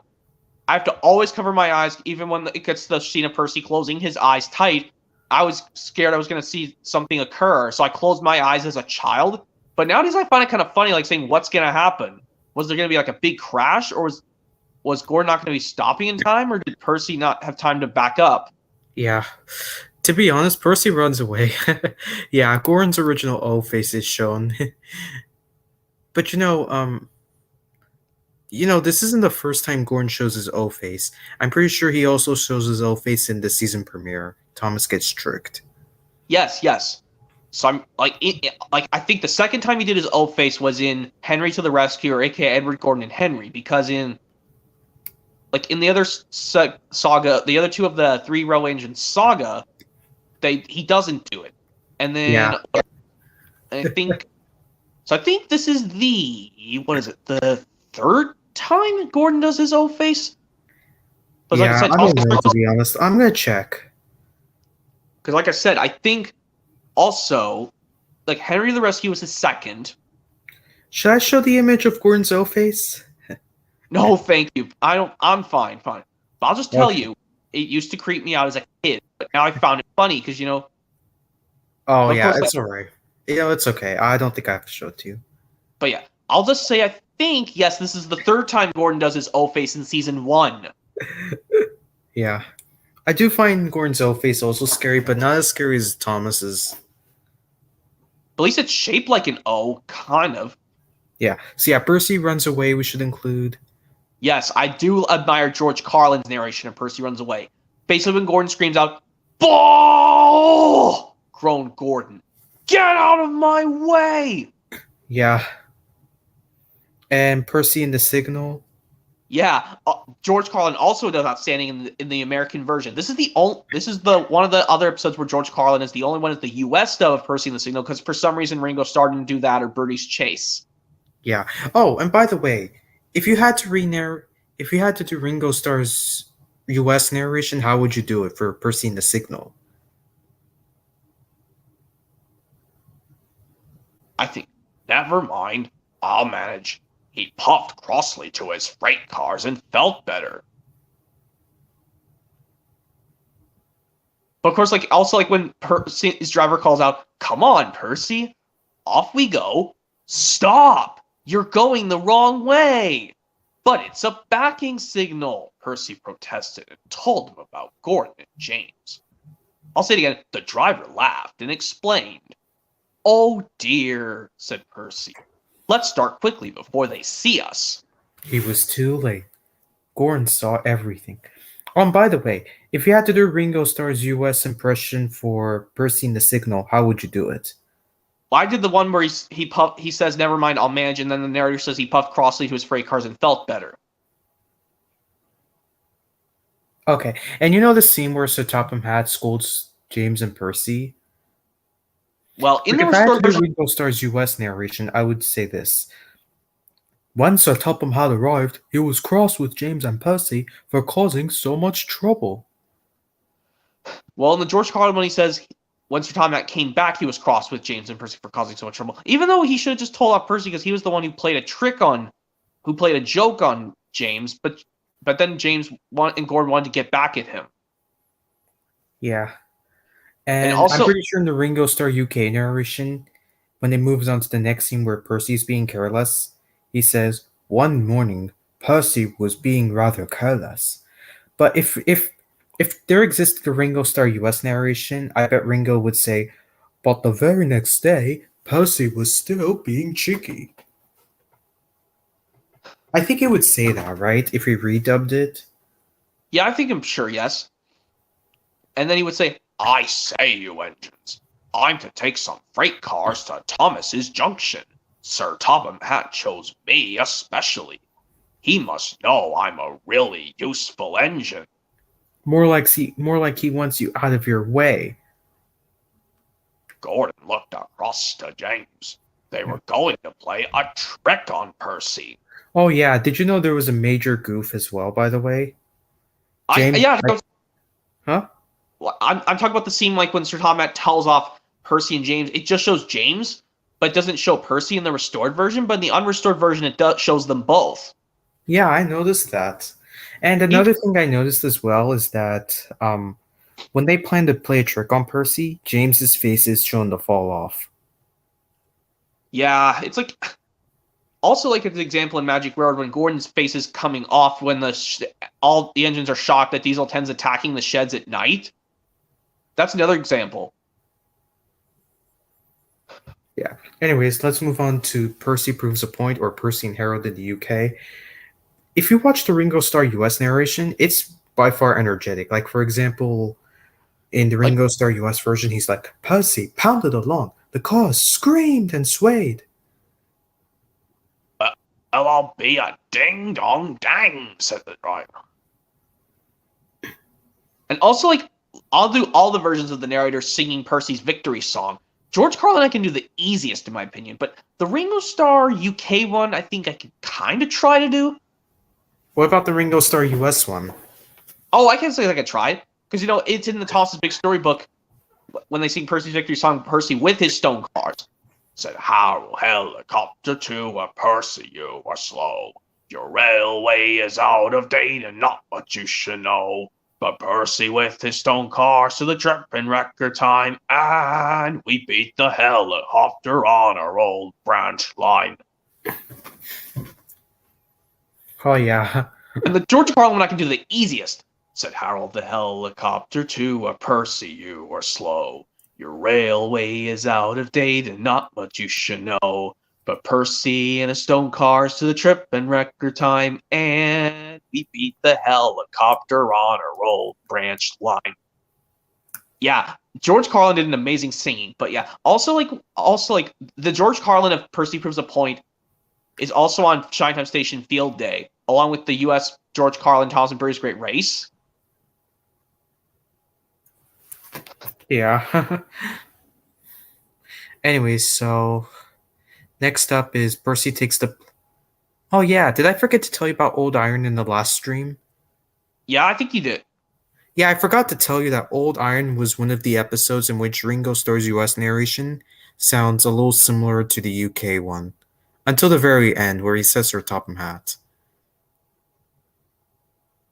I have to always cover my eyes, even when it gets to the scene of Percy closing his eyes tight. I was scared I was going to see something occur, so I closed my eyes as a child. But nowadays I find it kind of funny, like saying, what's going to happen? Was there going to be like a big crash, or was Gordon not going to be stopping in time, or did Percy not have time to back up? Yeah. To be honest, Percy runs away. Yeah, Gordon's original O face is shown. But this isn't the first time Gordon shows his O face. I'm pretty sure he also shows his O face in the season premiere. Thomas gets tricked. Yes, yes. So I'm like, I think the second time he did his O face was in Henry to the Rescue, or aka Edward Gordon and Henry, because in the other saga, the other two of the Three Row Engine saga, he doesn't do it, and then Yeah. I think this is the third time Gordon does his O face. But Yeah, I don't know, to be honest. I'm gonna check. Because like I said, I think also like Henry the Rescue was his second. Should I show the image of Gordon's O face? No, thank you. I'm fine. But I'll just tell Okay. you, it used to creep me out as a kid, but now I found it funny because Oh Of yeah, course, it's alright. It's okay. I don't think I have to show it to you. But yeah, I'll just say I think yes, this is the third time Gordon does his O face in season 1. Yeah. I do find Gordon's O face also scary, but not as scary as Thomas's. But at least it's shaped like an O, kind of. Yeah. So yeah, Percy runs away, we should include. Yes, I do admire George Carlin's narration of Percy Runs Away. Basically, when Gordon screams out, "Ball!" groaned Gordon, "Get out of my way!" Yeah. And Percy in the signal. Yeah, George Carlin also does outstanding in the American version. This is the one of the other episodes where George Carlin is the only one at the U.S. dub of Percy and the Signal, because for some reason Ringo Starr didn't do that, or Birdie's Chase. Yeah. Oh, and by the way, if you had to do Ringo Starr's US narration, how would you do it for Percy in the Signal? I think, never mind, I'll manage. He puffed crossly to his freight cars and felt better. But of course, when his driver calls out, "Come on, Percy, off we go. Stop! You're going the wrong way." "But it's a backing signal," Percy protested and told him about Gordon and James. I'll say it again. The driver laughed and explained. "Oh dear," said Percy. "Let's start quickly before they see us." He was too late. Gordon saw everything. Oh, and by the way, if you had to do Ringo Starr's US impression for Percy in the Signal, how would you do it? Well, I did the one where he says, "Never mind, I'll manage," and then the narrator says he puffed crossly to his freight cars and felt better. Okay, and you know the scene where Sir Topham Hatt scolds James and Percy? Well, in the If I had restored to do version, Ringo Starr's US narration, I would say this. When Sir Topham Hatt arrived, he was cross with James and Percy for causing so much trouble. in the George Carlin one, he says when Sir Tom Hatt came back, he was cross with James and Percy for causing so much trouble. Even though he should have just told off Percy, because he was the one who played a joke on James, but then James and Gordon wanted to get back at him. Yeah. And also, I'm pretty sure in the Ringo Starr UK narration, when it moves on to the next scene where Percy's being careless, he says, "One morning, Percy was being rather careless." But if there existed a Ringo Starr US narration, I bet Ringo would say, "But the very next day, Percy was still being cheeky." I think he would say that, right? If he redubbed it. Yeah, I'm sure, yes. And then he would say, "I say, you engines, I'm to take some freight cars to Thomas's Junction. Sir Topham Hatt chose me especially. He must know I'm a really useful engine." More like he wants you out of your way. Gordon looked across to James. They were going to play a trick on Percy. Oh yeah, did you know there was a major goof as well, by the way? Huh? I'm talking about the scene like when Sir Tom Hatt tells off Percy and James. It just shows James, but it doesn't show Percy in the restored version. But in the unrestored version, it shows them both. Yeah, I noticed that. And another thing I noticed as well is that when they plan to play a trick on Percy, James's face is shown to fall off. Yeah, it's like also like an example in Magic Railroad when Gordon's face is coming off when all the engines are shocked that Diesel 10's attacking the sheds at night. That's another example. Yeah. Anyways, let's move on to Percy Proves a Point or Percy and Harold in the UK. If you watch the Ringo Starr US narration, it's by far energetic. Like, for example, in the Ringo Starr US version, he's like, Percy pounded along. The cars screamed and swayed. I'll be a ding dong dang, said the driver. And also, like, I'll do all the versions of the narrator singing Percy's victory song. George Carlin I can do the easiest, in my opinion, but the Ringo Starr UK one, I think I could kind of try to do. What about the Ringo Starr US one? Oh, I can't say I could try it, because, you know, it's in the Toss's Big Storybook when they sing Percy's victory song, Percy with his stone cars. Said, how helicopter to a Percy, you are slow. Your railway is out of date and not what you should know. But Percy with his stone cars to the trip in record time, and we beat the helicopter on our old branch line. Oh, yeah. And the George Carlin one I can do the easiest. Said Harold the helicopter to a Percy, you are slow. Your railway is out of date and not what you should know. But Percy and his stone cars to the trip in record time, and we beat the helicopter on our old branch line. Yeah, George Carlin did an amazing singing, but yeah, also like the George Carlin of Percy Proves a Point is also on Shinetime Station Field Day, along with the U.S. George Carlin Thomas and Burry's Great Race. Yeah. Anyways, so next up is Percy takes the. Oh yeah, did I forget to tell you about Old Iron in the last stream? Yeah, I think you did. Yeah, I forgot to tell you that Old Iron was one of the episodes in which Ringo Starr's US narration sounds a little similar to the UK one. Until the very end, where he says Sir Topham Hatt.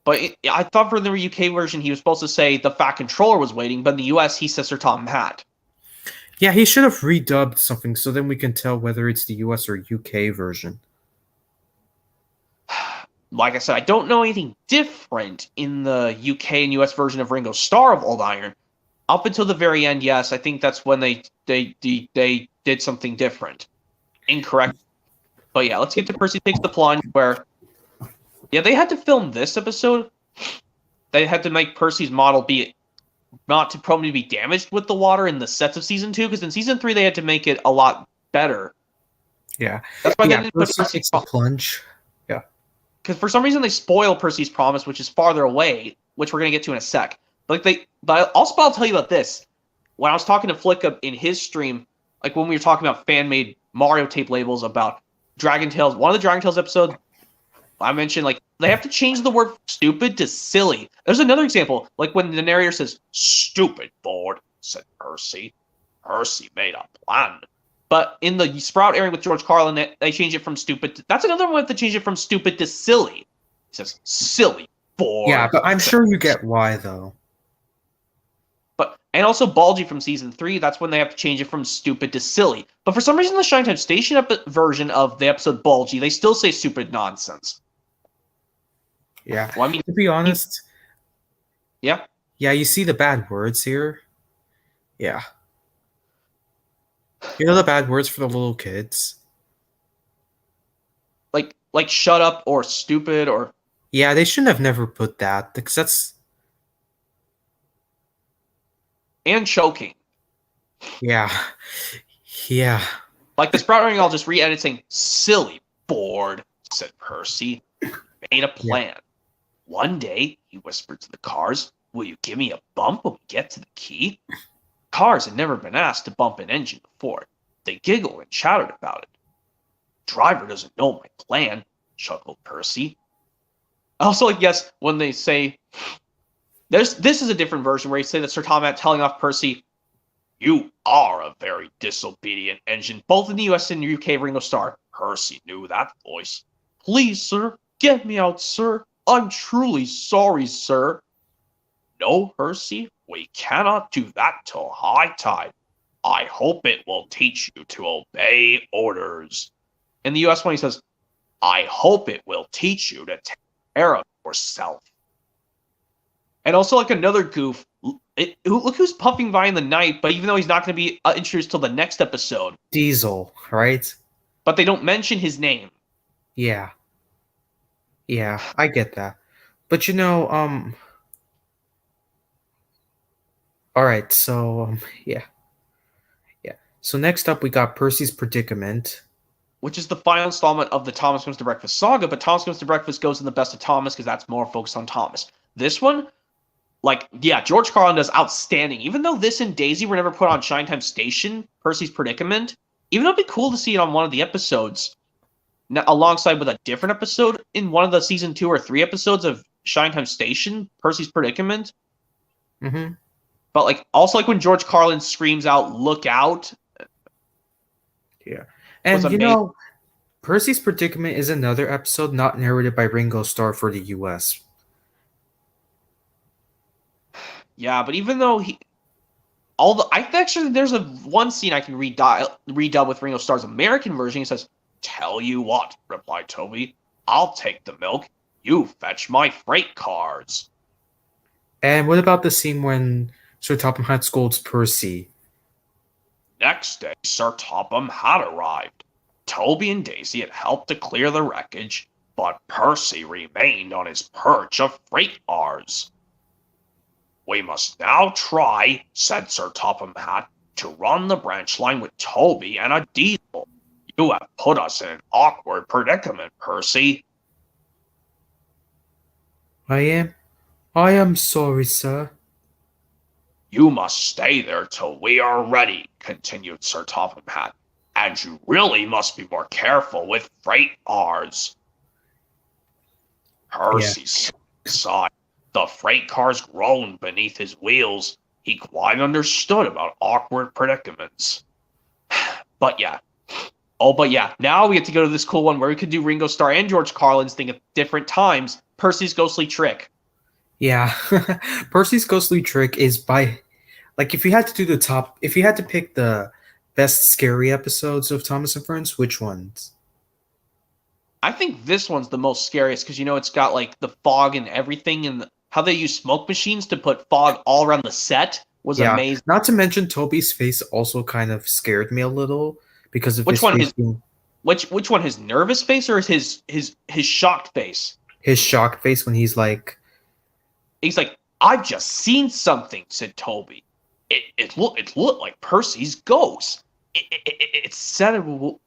But I thought for the UK version, he was supposed to say the Fat Controller was waiting, but in the US, he says Sir Topham Hatt. Yeah, he should have redubbed something so then we can tell whether it's the US or UK version. Like I said, I don't know anything different in the UK and US version of Ringo Starr of Old Iron. Up until the very end, yes, I think that's when they did something different. Incorrect. But yeah, let's get to Percy Takes the Plunge, where yeah, they had to film this episode. They had to make Percy's model be not to probably be damaged with the water in the sets of season 2, because in season 3 they had to make it a lot better. Yeah. That's why Yeah, they didn't put Percy Takes the Plunge. Yeah. Because for some reason they spoil Percy's promise, which is farther away, which we're gonna get to in a sec. But also I'll tell you about this. When I was talking to Flicka in his stream, like when we were talking about fan-made Mario tape labels about Dragon Tales, one of the Dragon Tales episodes, I mentioned like they have to change the word stupid to silly. There's another example, like when the narrator says, "Stupid board," said Percy. Percy made a plan. But in the Sprout airing with George Carlin, they change it from stupid to, that's another one that change it from stupid to silly. He says, "Silly board." Yeah, but I'm sure you get why though. And also Balgi from season 3, that's when they have to change it from stupid to silly. But for some reason, the Shinetime Station version of the episode Balgi, they still say stupid nonsense. Yeah. Well, I mean, to be honest. Yeah. Yeah, you see the bad words here. Yeah. You know the bad words for the little kids? Like shut up or stupid or... Yeah, they shouldn't have never put that, because that's... And choking. Yeah. Yeah. Like the Sprout ring, I'll just re-edit saying, "Silly board," said Percy. Made a plan. Yeah. One day, he whispered to the cars, "Will you give me a bump when we get to the key?" Cars had never been asked to bump an engine before. They giggled and chattered about it. "Driver doesn't know my plan," chuckled Percy. Also, like, yes, when they say... This is a different version where you say that Sir Topham Hatt telling off Percy, "You are a very disobedient engine," both in the US and UK Ringo Starr. Percy knew that voice. "Please, sir, get me out, sir. I'm truly sorry, sir." "No, Percy, we cannot do that till high tide." I hope it will teach you to obey orders. In the US one, he says, I hope it will teach you to take care of yourself. And also, like another goof, look who's puffing by in the night, but even though he's not going to be introduced till the next episode. Diesel, right? But they don't mention his name. Yeah. Yeah, I get that. But all right, so yeah. Yeah. So next up we got Percy's predicament. Which is the final installment of the Thomas Comes to Breakfast saga, but Thomas Comes to Breakfast goes in the best of Thomas because that's more focused on Thomas. This one, like, yeah, George Carlin does outstanding. Even though this and Daisy were never put on Shine Time Station, Percy's predicament, even though it'd be cool to see it on one of the episodes, alongside with a different episode in one of the season 2 or 3 episodes of Shine Time Station, Percy's predicament. Mm-hmm. But like also like when George Carlin screams out, "Look out!" Yeah. And Percy's predicament is another episode not narrated by Ringo Starr for the US. Yeah, but even though I actually there's one scene I can redub with Ringo Starr's American version. He says, "Tell you what," replied Toby, "I'll take the milk. You fetch my freight cars." And what about the scene when Sir Topham Hatt scolds Percy? Next day, Sir Topham had arrived. Toby and Daisy had helped to clear the wreckage, but Percy remained on his perch of freight cars. "We must now try," said Sir Topham Hatt, "to run the branch line with Toby and a diesel. You have put us in an awkward predicament, Percy." I am sorry, sir. "You must stay there till we are ready," continued Sir Topham Hatt, "and you really must be more careful with freight cars." Percy sighed. The freight cars groaned beneath his wheels. He quite understood about awkward predicaments. But yeah. Now we get to go to this cool one where we could do Ringo Starr and George Carlin's thing at different times. Percy's Ghostly Trick. Yeah. Percy's Ghostly Trick is if you had to pick the best scary episodes of Thomas and Friends, which ones? I think this one's the most scariest because it's got like the fog and everything, and how they use smoke machines to put fog all around the set was amazing. Not to mention Toby's face also kind of scared me a little because of which one his nervous face or his shocked face? His shocked face when he's like, "I've just seen something," said Toby. It looked like Percy's ghost. It said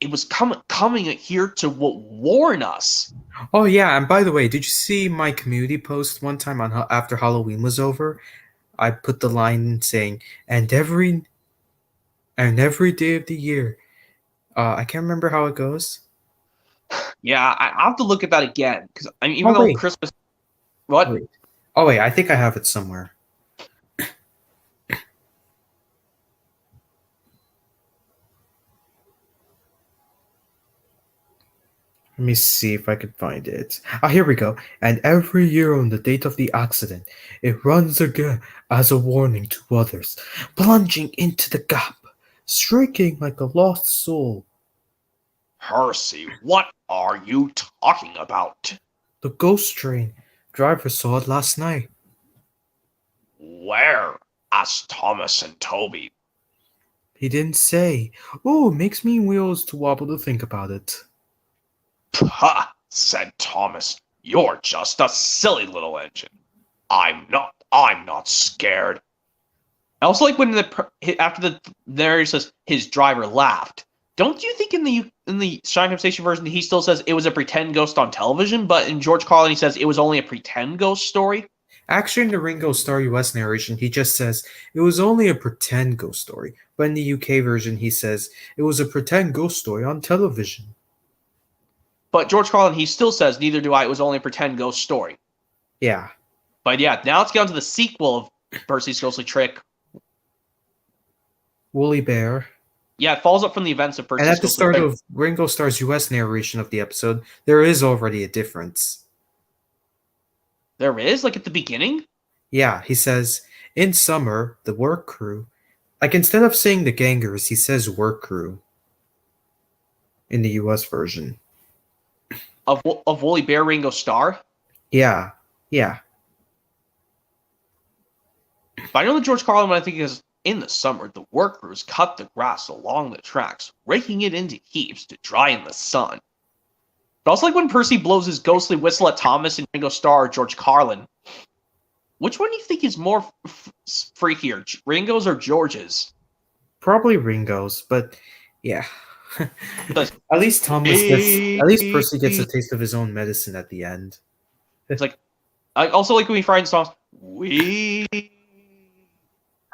it was coming here to warn us. Oh yeah, and by the way, did you see my community post one time after Halloween was over? I put the line saying, and every day of the year. I can't remember how it goes. Yeah, I have to look at that again because even though Christmas. What? Wait, I think I have it somewhere. Let me see if I can find it. Here we go. And every year on the date of the accident, it runs again as a warning to others, plunging into the gap, shrieking like a lost soul. Percy, what are you talking about? The ghost train. Driver saw it last night. Where? Asked Thomas and Toby. He didn't say. Oh, it makes me wheels to wobble to think about it. "Ha!" said Thomas. "You're just a silly little engine. I'm not scared." I also like when he says his driver laughed. Don't you think in the Shine Time Station version he still says it was a pretend ghost on television, but in George Carlin he says it was only a pretend ghost story? Actually, in the Ringo Starr US narration, he just says it was only a pretend ghost story. But in the UK version, he says it was a pretend ghost story on television. But George Carlin, he still says, "Neither do I. It was only a pretend ghost story." Yeah. But yeah, now let's get on to the sequel of Percy's Ghostly Trick. Woolly Bear. Yeah, it follows up from the events of Percy's And at the Ghostly start Trick. of Ringo Starr's US narration of the episode, there is already a difference. There is? Like at the beginning? Yeah, he says, in summer, the work crew, Like, instead of saying the gangers, he says work crew in the US version. Of Wooly Bear Ringo Starr. Yeah. Yeah. But I know that George Carlin, when I think is in the summer, the workers cut the grass along the tracks, raking it into heaps to dry in the sun. But also like when Percy blows his ghostly whistle at Thomas and Ringo Starr or George Carlin. Which one do you think is more freakier, Ringo's or George's? Probably Ringo's, but yeah. But At least at least Percy gets a taste of his own medicine at the end. it's like, I also like when we find songs.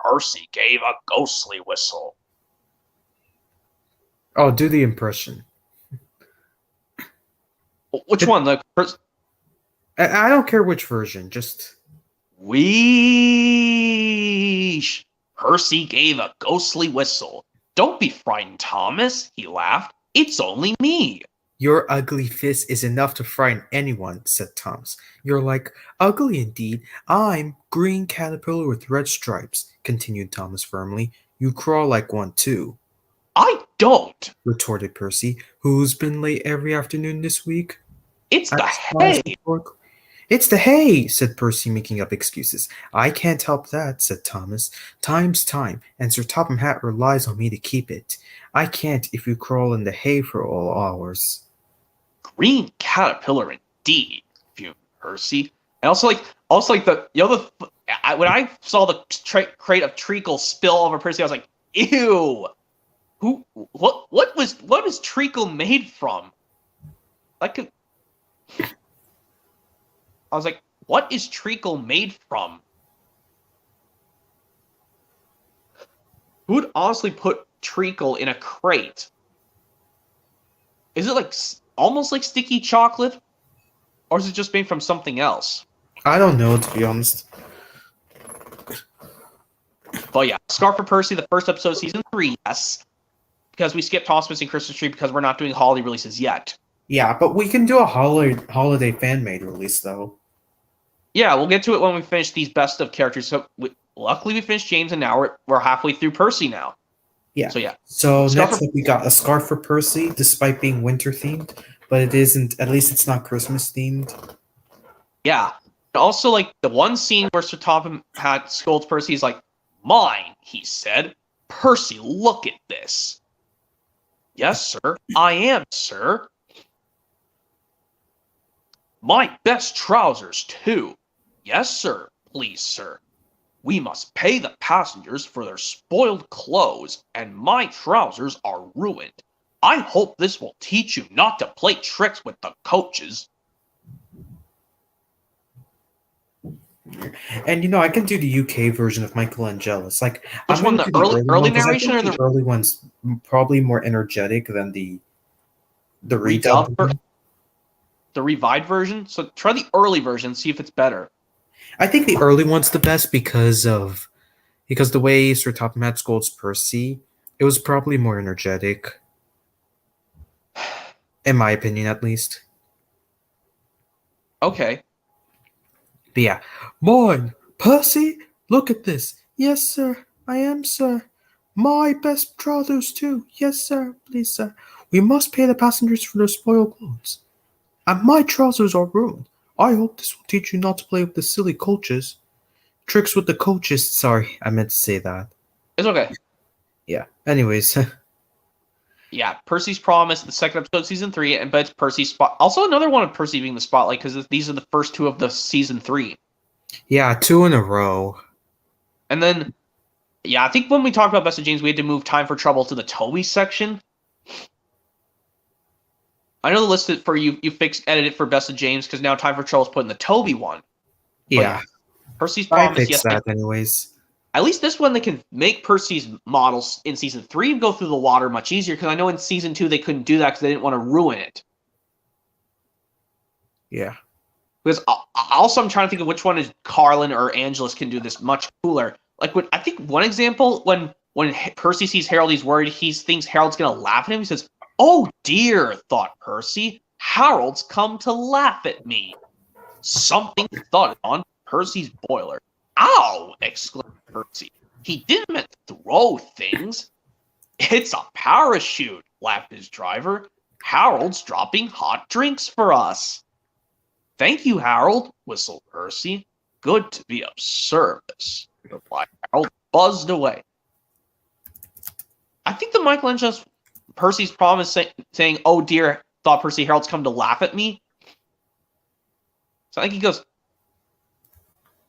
Percy gave a ghostly whistle. Oh, do the impression. Which one? Like, I don't care which version, just... Wheesh! Percy gave a ghostly whistle. Don't be frightened, Thomas, he laughed. It's only me. Your ugly fist is enough to frighten anyone, said Thomas. You're like, ugly indeed. I'm green caterpillar with red stripes, continued Thomas firmly. You crawl like one too. I don't, retorted Percy. Who's been late every afternoon this week? It's the hay. It's the hay, said Percy, making up excuses. I can't help that, said Thomas. Time's time, and Sir Topham Hatt relies on me to keep it. I can't if you crawl in the hay for all hours. Green caterpillar indeed, fumed Percy. And also like the when I saw the crate of treacle spill over Percy, I was like, ew. What was treacle made from? I was like, what is treacle made from? Who would honestly put treacle in a crate? Is it like almost like sticky chocolate? Or is it just made from something else? I don't know, to be honest. But yeah, Scarf for Percy, the first episode of season 3, yes. Because we skipped Hospice and Christmas Tree because we're not doing holiday releases yet. Yeah, but we can do a holiday fan-made release, though. Yeah, we'll get to it when we finish these best of characters. So luckily we finished James, and now we're halfway through Percy now. Yeah. So yeah. So next up we got a Scarf for Percy, despite being winter themed, but it isn't. At least it's not Christmas themed. Yeah. Also, like the one scene where Sir Topham Hatt scolds Percy, he's like, "Mine," he said. "Percy, look at this." "Yes, sir. I am, sir." "My best trousers, too." "Yes, sir. Please, sir. We must pay the passengers for their spoiled clothes, and my trousers are ruined. I hope this will teach you not to play tricks with the coaches." And I can do the UK version of Michelangelis. Like, which one, the early narration or the early one's probably more energetic than the redub. The revived version? So try the early version, see if it's better. I think the early one's the best because the way Sir Topham Hatt scolds Percy, it was probably more energetic. In my opinion, at least. Okay. But yeah. Mine! Percy! Look at this! Yes, sir. I am, sir. My best trousers, too. Yes, sir. Please, sir. We must pay the passengers for their spoiled clothes. And my trousers are ruined. I hope this will teach you not to play with the silly coaches. Tricks with the coaches. Sorry, I meant to say that. It's okay. Yeah. Anyways. Yeah, Percy's Promise, the second episode of season 3, and but it's Percy's spot. Also, another one of Percy being the spotlight because these are the first 2 of the season 3. Yeah, 2 in a row. And then, yeah, I think when we talked about Best of James, we had to move Time for Trouble to the Toby section. I know the list for you edited for Best of James because now Time for Trouble is put in the Toby one. Yeah. Percy's Promise, I fixed that anyways. At least this one, they can make Percy's models in season 3 go through the water much easier, because I know in season 2 they couldn't do that because they didn't want to ruin it. Yeah. Because also I'm trying to think of which one is Carlin or Angelus can do this much cooler. Like, I think one example, when Percy sees Harold, he's worried, he thinks Harold's going to laugh at him. He says, "Oh dear," thought Percy, "Harold's come to laugh at me." Something thudded on Percy's boiler. "Ow!" exclaimed Percy. He didn't meant to throw things. It's a parachute, laughed his driver. Harold's dropping hot drinks for us. Thank you, Harold, whistled Percy. Good to be of service, replied Harold, buzzed away. I think the Michelangelo Percy's promise saying, oh dear, thought Percy Harold's come to laugh at me. So I think he goes,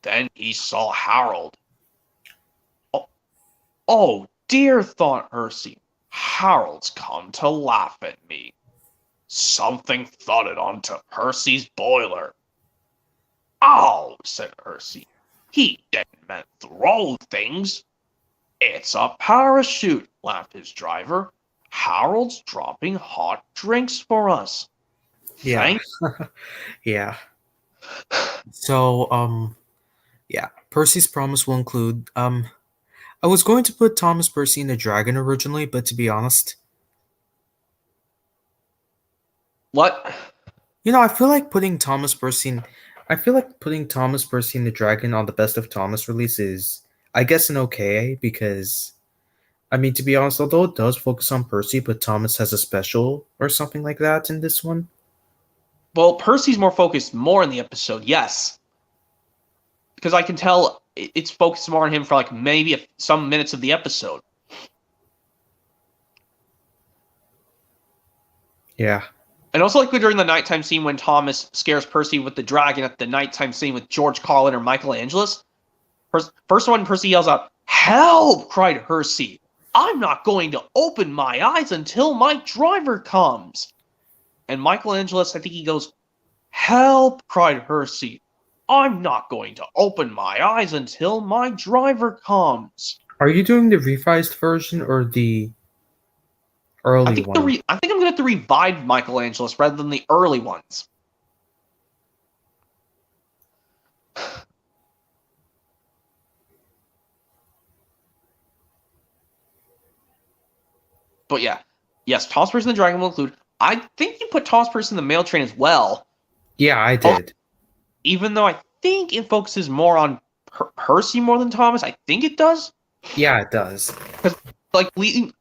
then he saw Harold. Oh dear, thought Percy, Harold's come to laugh at me. Something thudded onto Percy's boiler. Oh, said Percy, he didn't meant throw things. It's a parachute, laughed his driver. Harold's dropping hot drinks for us. Yeah. Thanks. Yeah. So, yeah, Percy's promise will include, I was going to put Thomas Percy in the dragon originally, but to be honest, What? I feel like putting Thomas Percy in the dragon on the Best of Thomas release is, I guess, an okay, because, I mean, to be honest, although it does focus on Percy, but Thomas has a special or something like that in this one. Well, Percy's more focused more in the episode, yes. Because I can tell it's focused more on him for like maybe some minutes of the episode. Yeah. And also like during the nighttime scene when Thomas scares Percy with the dragon at the nighttime scene with George Carlin or Michelangelos. First one, Percy yells out, "Help!" cried Percy. "I'm not going to open my eyes until my driver comes." And Michelangelos, I think he goes, "Help!" cried Percy. "I'm not going to open my eyes until my driver comes." Are you doing the revised version or the early one? I think I'm going to have to revive Michelangelos rather than the early ones. But yeah, yes, Thomas Percy and the Dragon will include. I think you put Thomas Percy in the Mail Train as well. Yeah, I did. Even though I think it focuses more on Percy more than Thomas. I think it does. Yeah, it does. Like,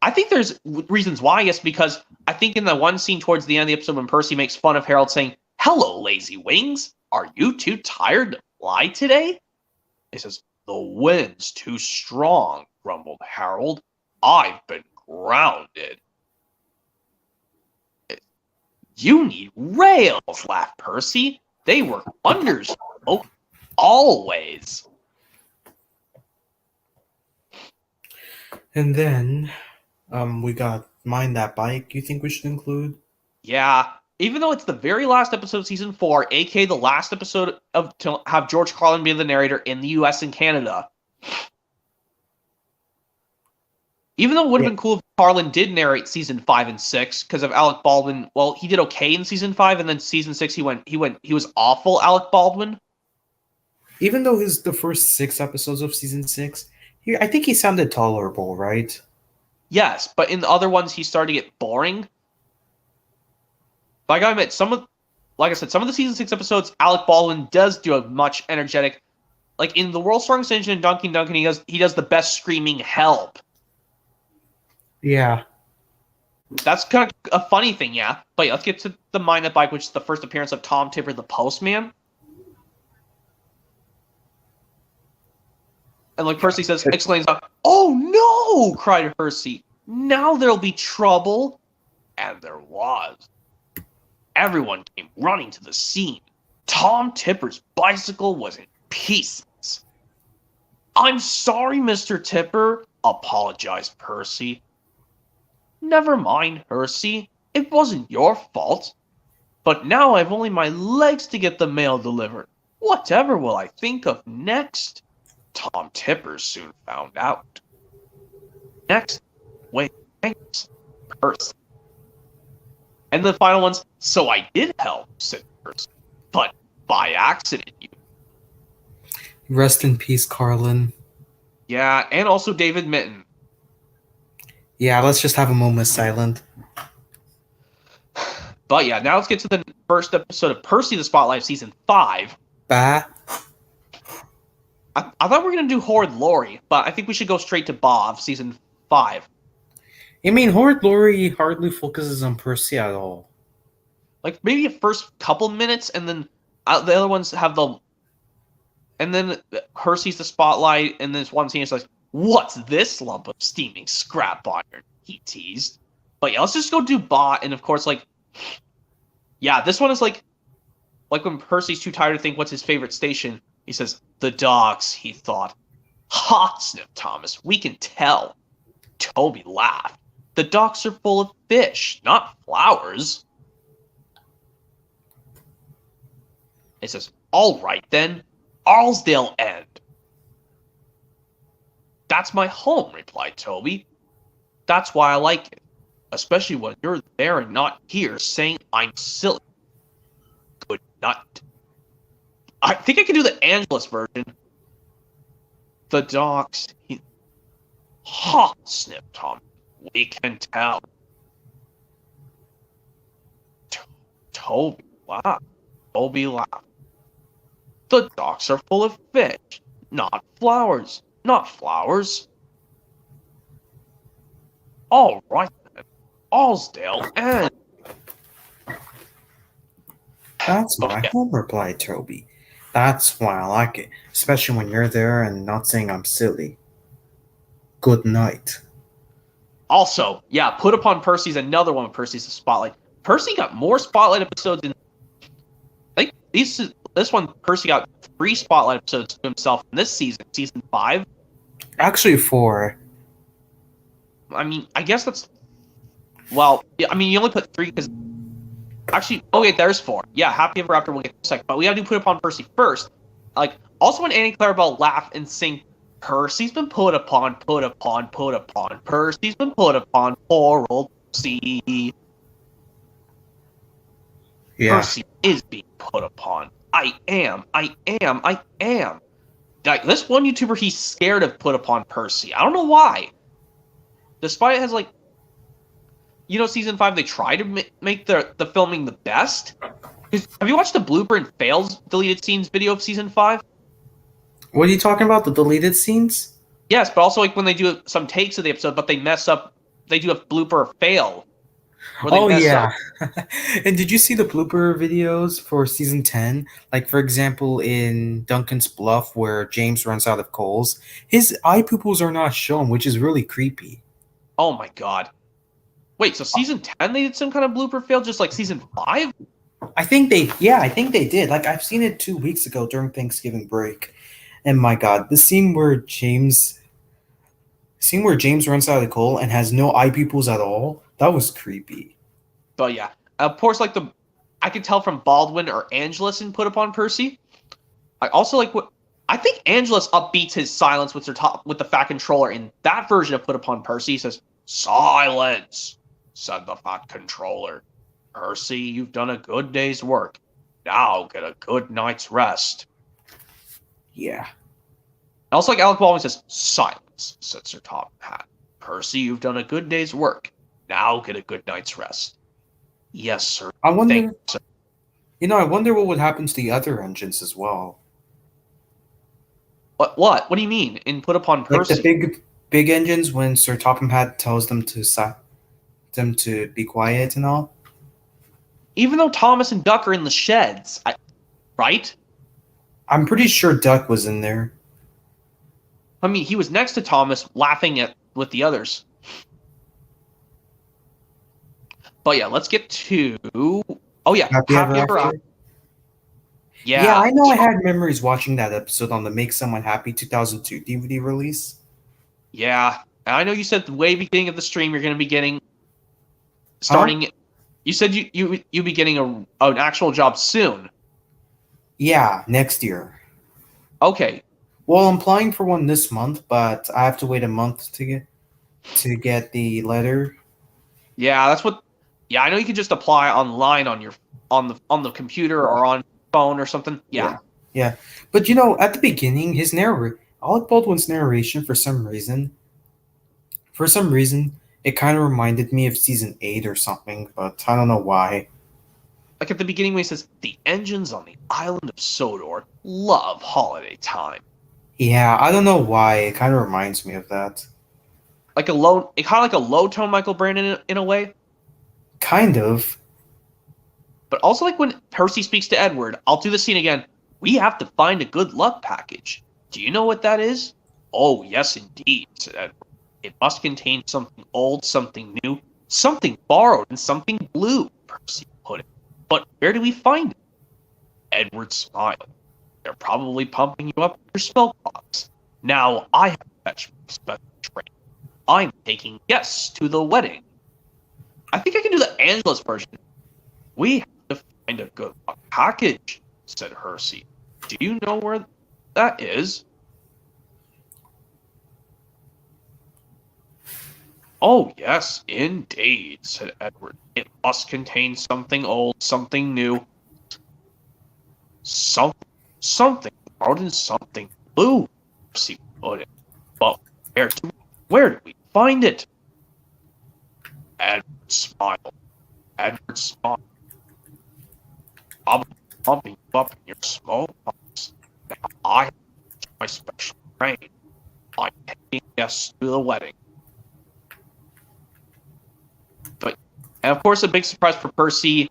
I think there's reasons why. I guess because I think in the one scene towards the end of the episode when Percy makes fun of Harold saying, "Hello, lazy wings. Are you too tired to fly today?" He says, "The wind's too strong," grumbled Harold. "I've been grounded." "You need rails," laughed Percy. "They work wonders. Oh, always." And then, we got Mind That Bike. You think we should include? Yeah, even though it's the very last episode of season 4, aka the last episode of to have George Carlin be the narrator in the US and Canada. Even though it would have been cool if Carlin did narrate season 5 and 6 because of Alec Baldwin. Well, he did okay in season 5, and then season 6 he was awful, Alec Baldwin. Even though the first 6 episodes of season 6, I think he sounded tolerable, right? Yes, but in the other ones he started to get boring. Like I admit, some of the season 6 episodes, Alec Baldwin does do a much energetic. Like in the World's Strongest Engine and Duncan Duncan, he does the best screaming help. Yeah. That's kind of a funny thing, yeah. But yeah, let's get to the Mind That Bike, which is the first appearance of Tom Tipper, the postman. And like Percy exclaims out, "Oh no!" cried Percy. "Now there'll be trouble." And there was. Everyone came running to the scene. Tom Tipper's bicycle was in pieces. "I'm sorry, Mr. Tipper," apologized Percy. "Never mind, Percy. It wasn't your fault. But now I've only my legs to get the mail delivered. Whatever will I think of next?" Tom Tipper soon found out. Next, wait, thanks, Percy. And the final one's, "So I did help," said Percy. "But by accident, you." Rest in peace, Carlin. Yeah, and also David Mitton. Yeah, let's just have a moment of silence. But yeah, now let's get to the first episode of Percy the Spotlight, season 5. Bah. I thought we were gonna do Horde Lori, but I think we should go straight to Bob season 5. I mean, Horde Lori hardly focuses on Percy at all. Like maybe the first couple minutes, and then the other ones have the. And then her sees the spotlight, and this one scene is like, "What's this lump of steaming scrap iron?" He teased. But yeah, let's just go do Bot, and of course, like, yeah, this one is like when Percy's too tired to think what's his favorite station, he says, "The docks," he thought. "Ha," sniffed Thomas, "we can tell." Toby laughed. "The docks are full of fish, not flowers." He says, "All right then, Arlesdale End." "That's my home," replied Toby. "That's why I like it, especially when you're there and not here saying I'm silly. Good night." I think I can do the Angelus version. "The docks," he... "Ha," sniffed Tom. "We can tell." Toby laughed. Toby laughed. "The docks are full of fish, not flowers, not flowers." "All right then, Arlesdale End." That's my Okay. home, replied Toby. That's why I like it, especially when you're there and not saying I'm silly. Good night. Also, yeah, Put Upon Percy's another one of Percy's spotlight. Percy got more spotlight episodes in. I think this one Percy got 3 spotlight episodes to himself in this season, season 5. Actually, 4. I mean, I guess that's. Well, yeah, I mean, you only put 3 because. Actually, okay, there's 4. Yeah, Happy Ever After we'll get in a second, but we gotta do Put Upon Percy first. Like, also when Annie Clarabelle laugh and sing, "Percy's been put upon, put upon, put upon, Percy's been put upon, poor old Percy." Yeah. Percy is being put upon. I am. Like, this one YouTuber, he's scared of Put Upon Percy. I don't know why. Despite it has, like, season 5, they try to make the filming the best. Have you watched the blooper and fails deleted scenes video of season 5? What are you talking about? The deleted scenes? Yes, but also like when they do some takes of the episode, but they mess up. They do a blooper or fail. Oh, yeah. And did you see the blooper videos for season 10? Like, for example, in Duncan's Bluff, where James runs out of coals, his eye pupils are not shown, which is really creepy. Oh my god. Wait, so season 10 they did some kind of blooper fail, just like season 5? I think they did. Like, I've seen it 2 weeks ago during Thanksgiving break. And my god, the scene where James runs out of coal and has no eye pupils at all, that was creepy. But yeah, of course, like I could tell from Baldwin or Angelus in Put Upon Percy. I also like what I think Angelus upbeats his silence with the Fat Controller in that version of Put Upon Percy. He says, "Silence," said the Fat Controller. "Percy, you've done a good day's work. Now get a good night's rest." Yeah. Also, like Alec Baldwin says, "Silence," said Sir Top Hat. "Percy, you've done a good day's work. Now get a good night's rest." "Yes, sir." I wonder, Thank you, sir. I wonder what would happen to the other engines as well. What? What do you mean? In Put Upon Percy? Like the big engines when Sir Topham Hatt tells them to be quiet and all. Even though Thomas and Duck are in the sheds, right? I'm pretty sure Duck was in there. I mean, he was next to Thomas, laughing with the others. But yeah, let's get to. Oh yeah, Happy Ever After? Yeah, I know I had memories watching that episode on the Make Someone Happy 2002 DVD release. Yeah, and I know you said at the way beginning of the stream you're going to be getting starting. Huh? You said you be getting an actual job soon. Yeah, next year. Okay. Well, I'm applying for one this month, but I have to wait a month to get the letter. Yeah, that's what. Yeah, I know you can just apply online on the computer or on phone or something. Yeah. But at the beginning, Alec Baldwin's narration, for some reason, it kind of reminded me of season 8 or something, but I don't know why. Like at the beginning when he says, "The engines on the island of Sodor love holiday time." Yeah, I don't know why. It kind of reminds me of that. Like a low, kind of like a low tone Michael Brandon in a way. Kind of. But also like when Percy speaks to Edward, I'll do the scene again. We have to find a good luck package. Do you know what that is? Oh, yes, indeed, said Edward. It must contain something old, something new, something borrowed, and something blue, Percy put it. But where do we find it? Edward smiled. They're probably pumping you up with your spell box. Now I have to fetch my special train. I'm taking guests to the wedding. I think I can do the Angelus version. We have to find a good luck package, said Percy. Do you know where that is? Oh, yes, indeed, said Edward. It must contain something old, something new, something borrowed and something blue, Percy put it. But where do we find it? Edward smiled. Edward smiled. I'm pumping you up in your smallpox. Now I have my special train. I'm taking guests to the wedding. And of course, a big surprise for Percy.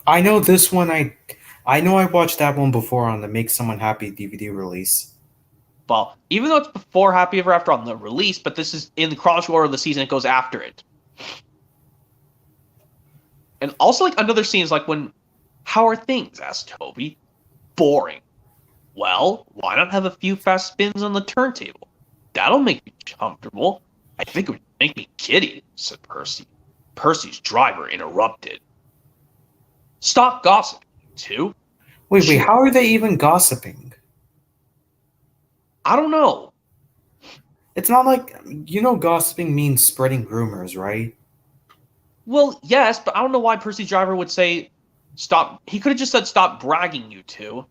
I know this one. I know I watched that one before on the Make Someone Happy DVD release. Well, even though it's before Happy Ever After on the release, but this is in the chronological order of the season, it goes after it. And also, like, another scene is like when, how are things? Asked Toby. Boring. Well, why not have a few fast spins on the turntable? That'll make me comfortable. I think it would make me giddy, said Percy. Percy's driver interrupted. Stop gossiping, you two. Wait, how are they even gossiping? I don't know. It's not like, gossiping means spreading rumors, right? Well, yes, but I don't know why Percy's driver would say stop. He could have just said stop bragging, you two.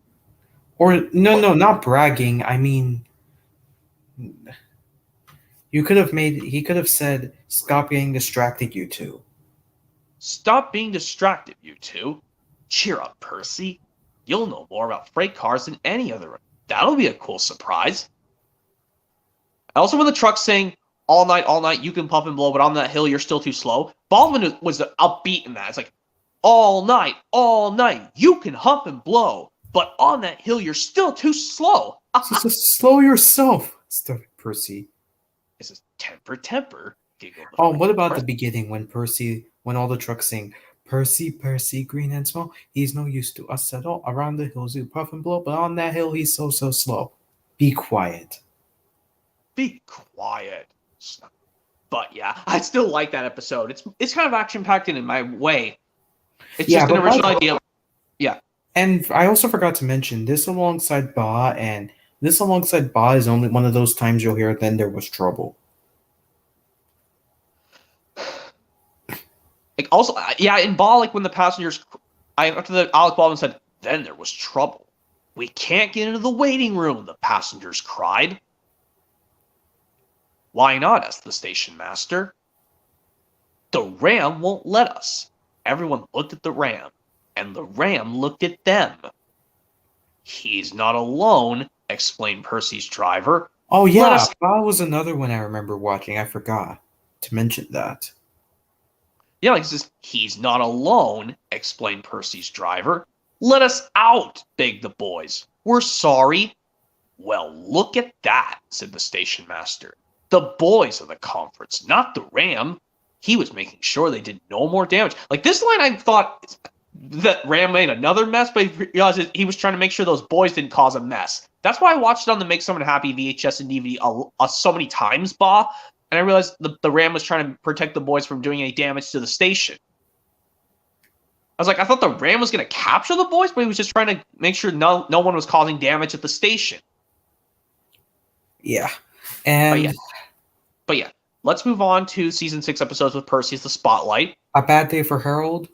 Or, no, not bragging. I mean, he could have said, stop getting distracted, you two. Stop being distracted, you two. Cheer up, Percy. You'll know more about freight cars than any other. That'll be a cool surprise. Also, when the truck's saying, all night, you can puff and blow, but on that hill, you're still too slow. Baldwin was upbeat in that. It's like, all night, you can huff and blow, but on that hill, you're still too slow. So slow yourself, started Percy. This is temper. Oh, what about the beginning when all the trucks sing, Percy, green and small, he's no use to us at all. Around the hills you puff and blow, but on that hill he's so slow. Be quiet. Be quiet. But yeah, I still like that episode. It's kind of action packed in my way. It's just an original idea. Yeah. And I also forgot to mention this alongside Ba, and this alongside Ba is only one of those times you'll hear then there was trouble. Like also, yeah, in Ba, like when the passengers, after the Alec Baldwin said, then there was trouble. We can't get into the waiting room, the passengers cried. Why not? Asked the station master. The ram won't let us. Everyone looked at the ram, and the ram looked at them. He's not alone, explained Percy's driver. Oh yeah, that was another one I remember watching. I forgot to mention that. Yeah, like says, he's not alone, explained Percy's driver. Let us out, begged the boys. We're sorry. Well, look at that, said the station master. The boys of the conference, not the ram. He was making sure they did no more damage. Like this line, I thought that Ram made another mess, but he realized he was trying to make sure those boys didn't cause a mess. That's why I watched it on the Make Someone Happy VHS and DVD so many times, Ba. And I realized the Ram was trying to protect the boys from doing any damage to the station. I was like, I thought the Ram was going to capture the boys, but he was just trying to make sure no one was causing damage at the station. Yeah. And But yeah, let's move on to season 6 episodes with Percy as the spotlight. A Bad Day for Harold.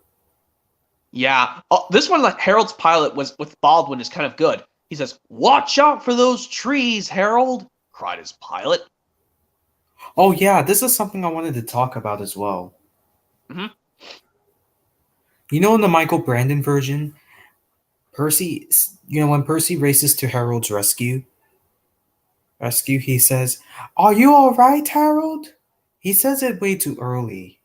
Yeah. This one, like Harold's pilot was with Baldwin, is kind of good. He says, "Watch out for those trees, Harold," cried his pilot. Oh yeah, this is something I wanted to talk about as well. Mm-hmm. You know, in the Michael Brandon version, Percy, when Percy races to Harold's rescue, rescue, he says, "Are you all right, Harold?" He says it way too early.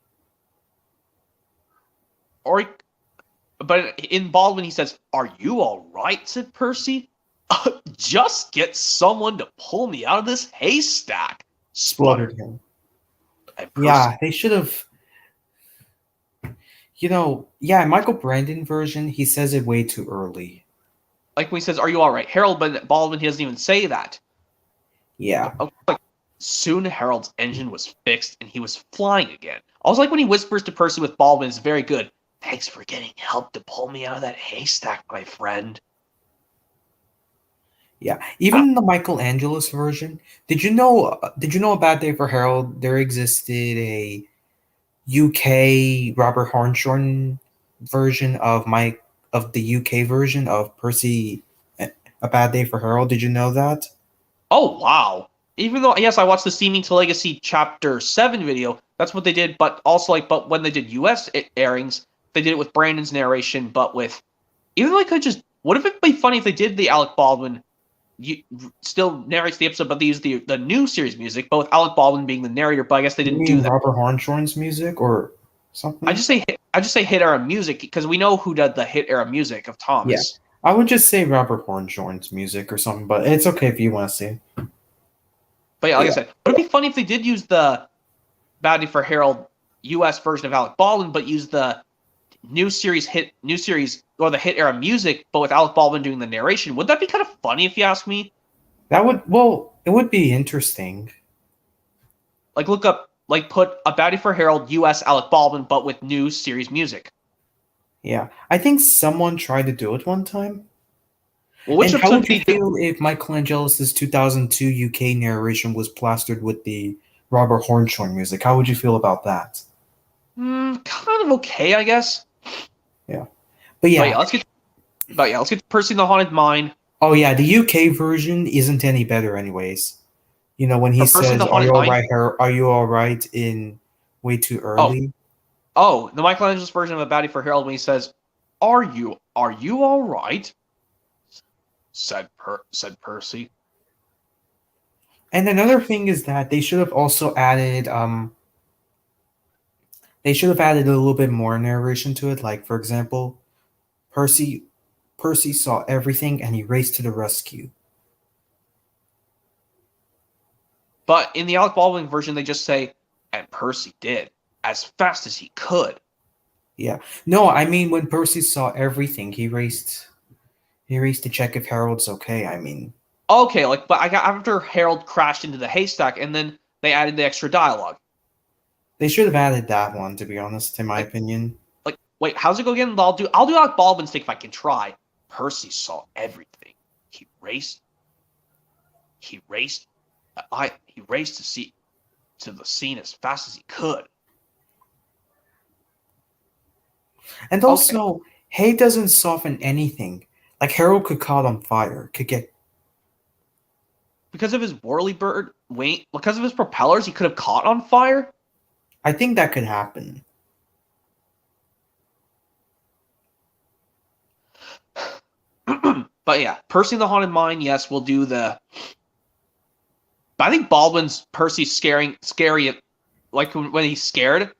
But in Baldwin, he says, "Are you all right?" said Percy. Just get someone to pull me out of this haystack, Spluttered spluttered. him. And Percy, Yeah, they should have. Yeah, Michael Brandon version, he says it way too early. like when he says, "Are you all right, Harold?" But Baldwin, he doesn't even say that. Yeah. Soon Harold's engine was fixed and he was flying again. I was like when he whispers to Percy with Baldwin, it's very good. "Thanks for getting help to pull me out of that haystack, my friend." Yeah, even in the Michael Angelos version, did you know? Did you know A Bad Day for Harold? There existed a UK Robert Hartshorn version of the UK version of Percy, A Bad Day for Harold. Did you know that? Oh wow! Even though yes, I watched the Seeming to Legacy Chapter 7 video. That's what they did. But also but when they did US airings, they did it with Brandon's narration. But with even though I could just what if it'd be funny if they did the Alec Baldwin still narrates the episode, but they use the new series music, but with Alec Baldwin being the narrator. But I guess they You didn't mean do that. Robert Hartshorn's music or something? I just say hit era music because we know who did the hit era music of Thomas. I would just say Robert Hartshorn's music or something, but it's okay if you want to say. But yeah, like I said, would it be funny if they did use the Bad Day for Harold US version of Alec Baldwin, but use the new series or the hit era music, but with Alec Baldwin doing the narration? Would that be kind of funny if you ask me? It would be interesting. Like put A Bad Day for Harold US Alec Baldwin, but with new series music. Yeah, I think someone tried to do it one time. Well, which and how would episode you feel if Michael Angelos' 2002 UK narration was plastered with the Robert Hartshorn music? How would you feel about that? Kind of okay, I guess. Yeah, but yeah, let's get to Percy in the Haunted Mine. Oh yeah, the UK version isn't any better, anyways. You know when he For Percy in says, the "Are you Haunted all Mine? right? Are you all right?" in way too early. Oh, the Michael Angelos version of A Bad Day for Harold when he says, Are you all right?" said Percy. And another thing is that they should have also added they should have added a little bit more narration to it. Like for example, Percy saw everything and he raced to the rescue. But in the Alec Baldwin version, they just say, "And Percy did as fast as he could." Yeah. No, I mean when Percy saw everything, he raced to check if Harold's okay. I mean, Okay, but I got after Harold crashed into the haystack, and then they added the extra dialogue. they should have added that one, to be honest, in my opinion. Wait, how's it go again? I'll do Alec Baldwin's take if I can try. Percy saw everything. He raced to the scene as fast as he could. And also, hay doesn't soften anything. Like Harold could caught on fire, could get Because of his whirlybird wing, because of his propellers, he could have caught on fire. I think that could happen. But yeah, Percy in the Haunted Mine, yes, we'll do the. But I think Baldwin's Percy scary, like when he's scared,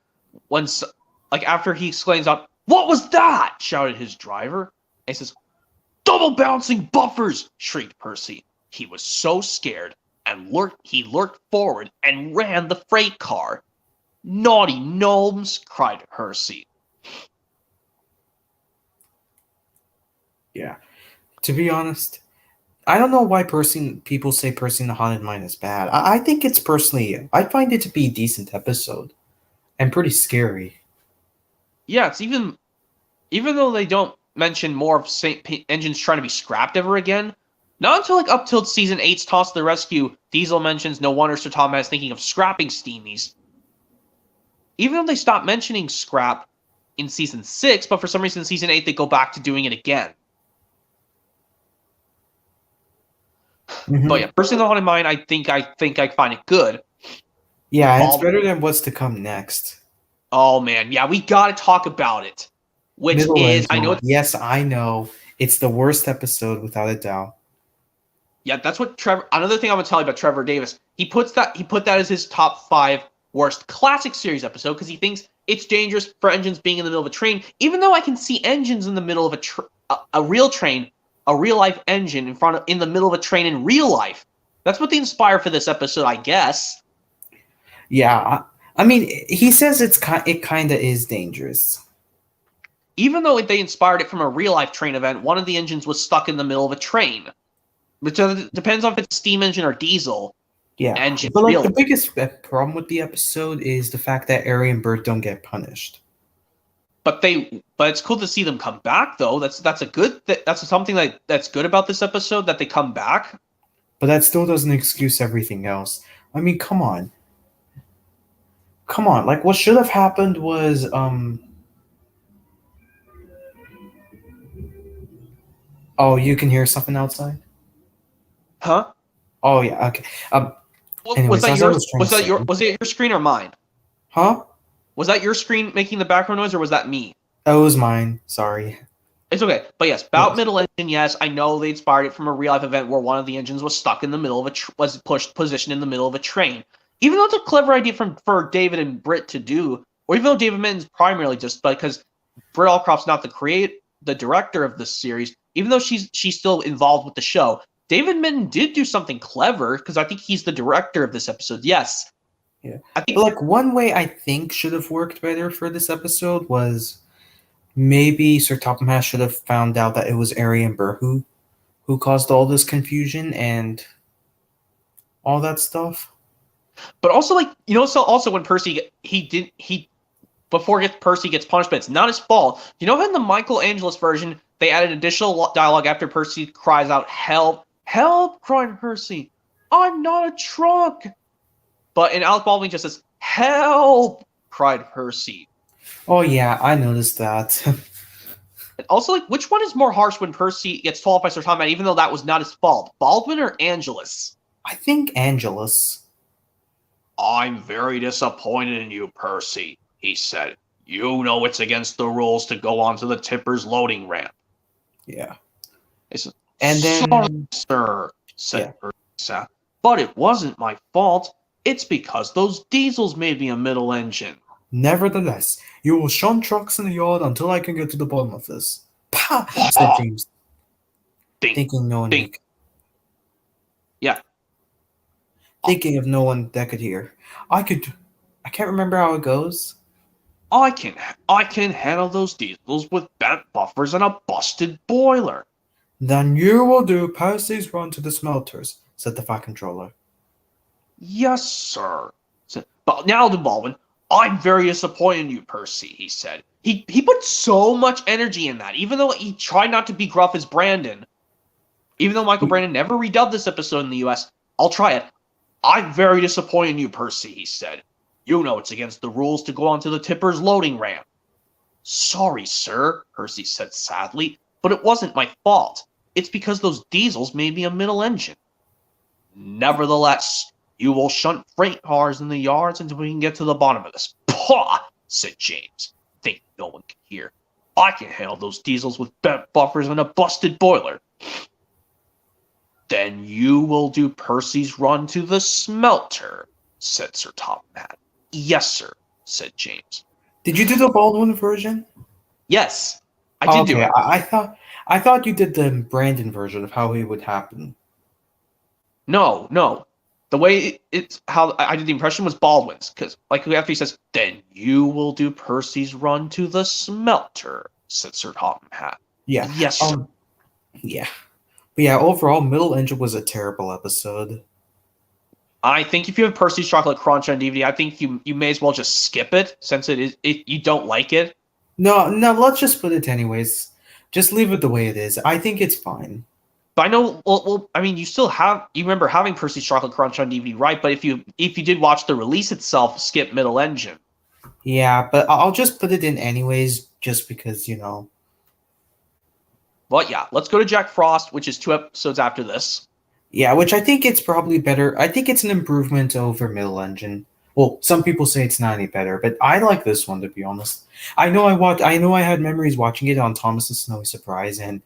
after he exclaims out, "What was that?" shouted his driver. And he says, "Double bouncing buffers!" shrieked Percy. He was so scared and he lurked forward and ran the freight car. "Naughty gnomes!" cried Percy. Yeah. To be honest, I don't know why people say Percy in the Haunted Mine is bad. I think it's personally, I find it to be a decent episode and pretty scary. Yeah, it's even though they don't mention more of engines trying to be scrapped ever again, not until up till season 8's Toss to the Rescue, Diesel mentions no wonder Sir Thomas is thinking of scrapping Steamies. Even though they stopped mentioning scrap in season 6, but for some reason in season 8 they go back to doing it again. Mm-hmm. But yeah, Percy in the Haunted Mine, I think I find it good. Yeah, it's better than what's to come next. Oh man, yeah, we gotta talk about it. Which Middle is, I know. Yes, I know. It's the worst episode without a doubt. Yeah, that's what Trevor. Another thing I would tell you about Trevor Davis, he put that as his top 5 worst classic series episode because he thinks it's dangerous for engines being in the middle of a train. Even though I can see engines in the middle of a real train, a real life engine in the middle of a train in real life. That's what they inspire for this episode, I guess. Yeah, I mean, he says it kind of is dangerous. Even though they inspired it from a real life train event, one of the engines was stuck in the middle of a train. Which depends on if it's a steam engine or diesel. Yeah, engine. but like Really. the biggest problem with the episode is the fact that Ari and Bert don't get punished. But it's cool to see them come back, though. That's something that's good about this episode, that they come back. But that still doesn't excuse everything else. I mean, come on. Like, what should have happened was Oh, you can hear something outside? Huh? Oh yeah, okay. Anyways, was it your screen or mine? Huh? Was that your screen making the background noise, or was that me? That was mine. Sorry. It's okay. But yes, about middle engine, yes, I know they inspired it from a real life event where one of the engines was stuck in the middle of was positioned in the middle of a train. Even though it's a clever idea for David and Britt to do, or even though David Mitten's primarily just because Britt Allcroft's not the director of this series, even though she's still involved with the show, David Mitten did do something clever because I think he's the director of this episode. Yes. Yeah. I think, but like, one way I think should have worked better for this episode was maybe Sir Topham Hatt should have found out that it was Ari and Burr who caused all this confusion and all that stuff. But also, like, so also when Percy Percy gets punished, but it's not his fault. In the Michael Angeles version, they added additional dialogue after Percy cries out, "Help! Help!" cried Percy. "I'm not a trunk." But in Alec Baldwin just says, "Help!" cried Percy. Oh yeah, I noticed that. And also, like, which one is more harsh when Percy gets told off by Sir Tom Hatt, even though that was not his fault? Baldwin or Angelus? I think Angelus. "I'm very disappointed in you, Percy," he said. "You know it's against the rules to go onto the tipper's loading ramp." Yeah. And then, "Sorry, sir," said Percy, "but it wasn't my fault. It's because those diesels made me a middle engine." "Nevertheless, you will shunt trucks in the yard until I can get to the bottom of this." Pah! Said James, thinking no one thinking of no one that could hear. I can't remember how it goes. I can handle those diesels with bent buffers and a busted boiler." "Then you will do Percy's run to the smelters," said the Fat Controller. "Yes, sir." But now to Baldwin. "I'm very disappointed in you, Percy," he said. He put so much energy in that, even though he tried not to be gruff as Brandon. Even though Michael Brandon never redubbed this episode in the US, I'll try it. "I'm very disappointed in you, Percy," he said. "You know it's against the rules to go onto the tipper's loading ramp." "Sorry, sir," Percy said sadly, "but it wasn't my fault. It's because those diesels made me a middle engine." "Nevertheless, you will shunt freight cars in the yards until we can get to the bottom of this." "Pah!" said James. "Think no one can hear. I can handle those diesels with bent buffers and a busted boiler." "Then you will do Percy's run to the smelter," said Sir Topham Hatt. "Yes, sir," said James. Did you do the Baldwin version? Yes, I did do it. I thought you did the Brandon version of how it would happen. No. The way it's how I did the impression was Baldwin's, because like after he says, "Then you will do Percy's run to the smelter," said Sir Topham Hatt. Yeah. Yes, sir. Yeah. But yeah, overall, Middle Engine was a terrible episode. I think if you have Percy's Chocolate Crunch on DVD, I think you may as well just skip it since you don't like it. No, let's just put it anyways. Just leave it the way it is. I think it's fine. But I know, well, I mean, you remember having Percy's Chocolate Crunch on DVD, right? But if you did watch the release itself, skip Middle Engine. Yeah, but I'll just put it in anyways, just because, But yeah, let's go to Jack Frost, which is 2 episodes after this. Yeah, which I think it's probably better. I think it's an improvement over Middle Engine. Well, some people say it's not any better, but I like this one, to be honest. I know I had memories watching it on Thomas and Snowy Surprise, and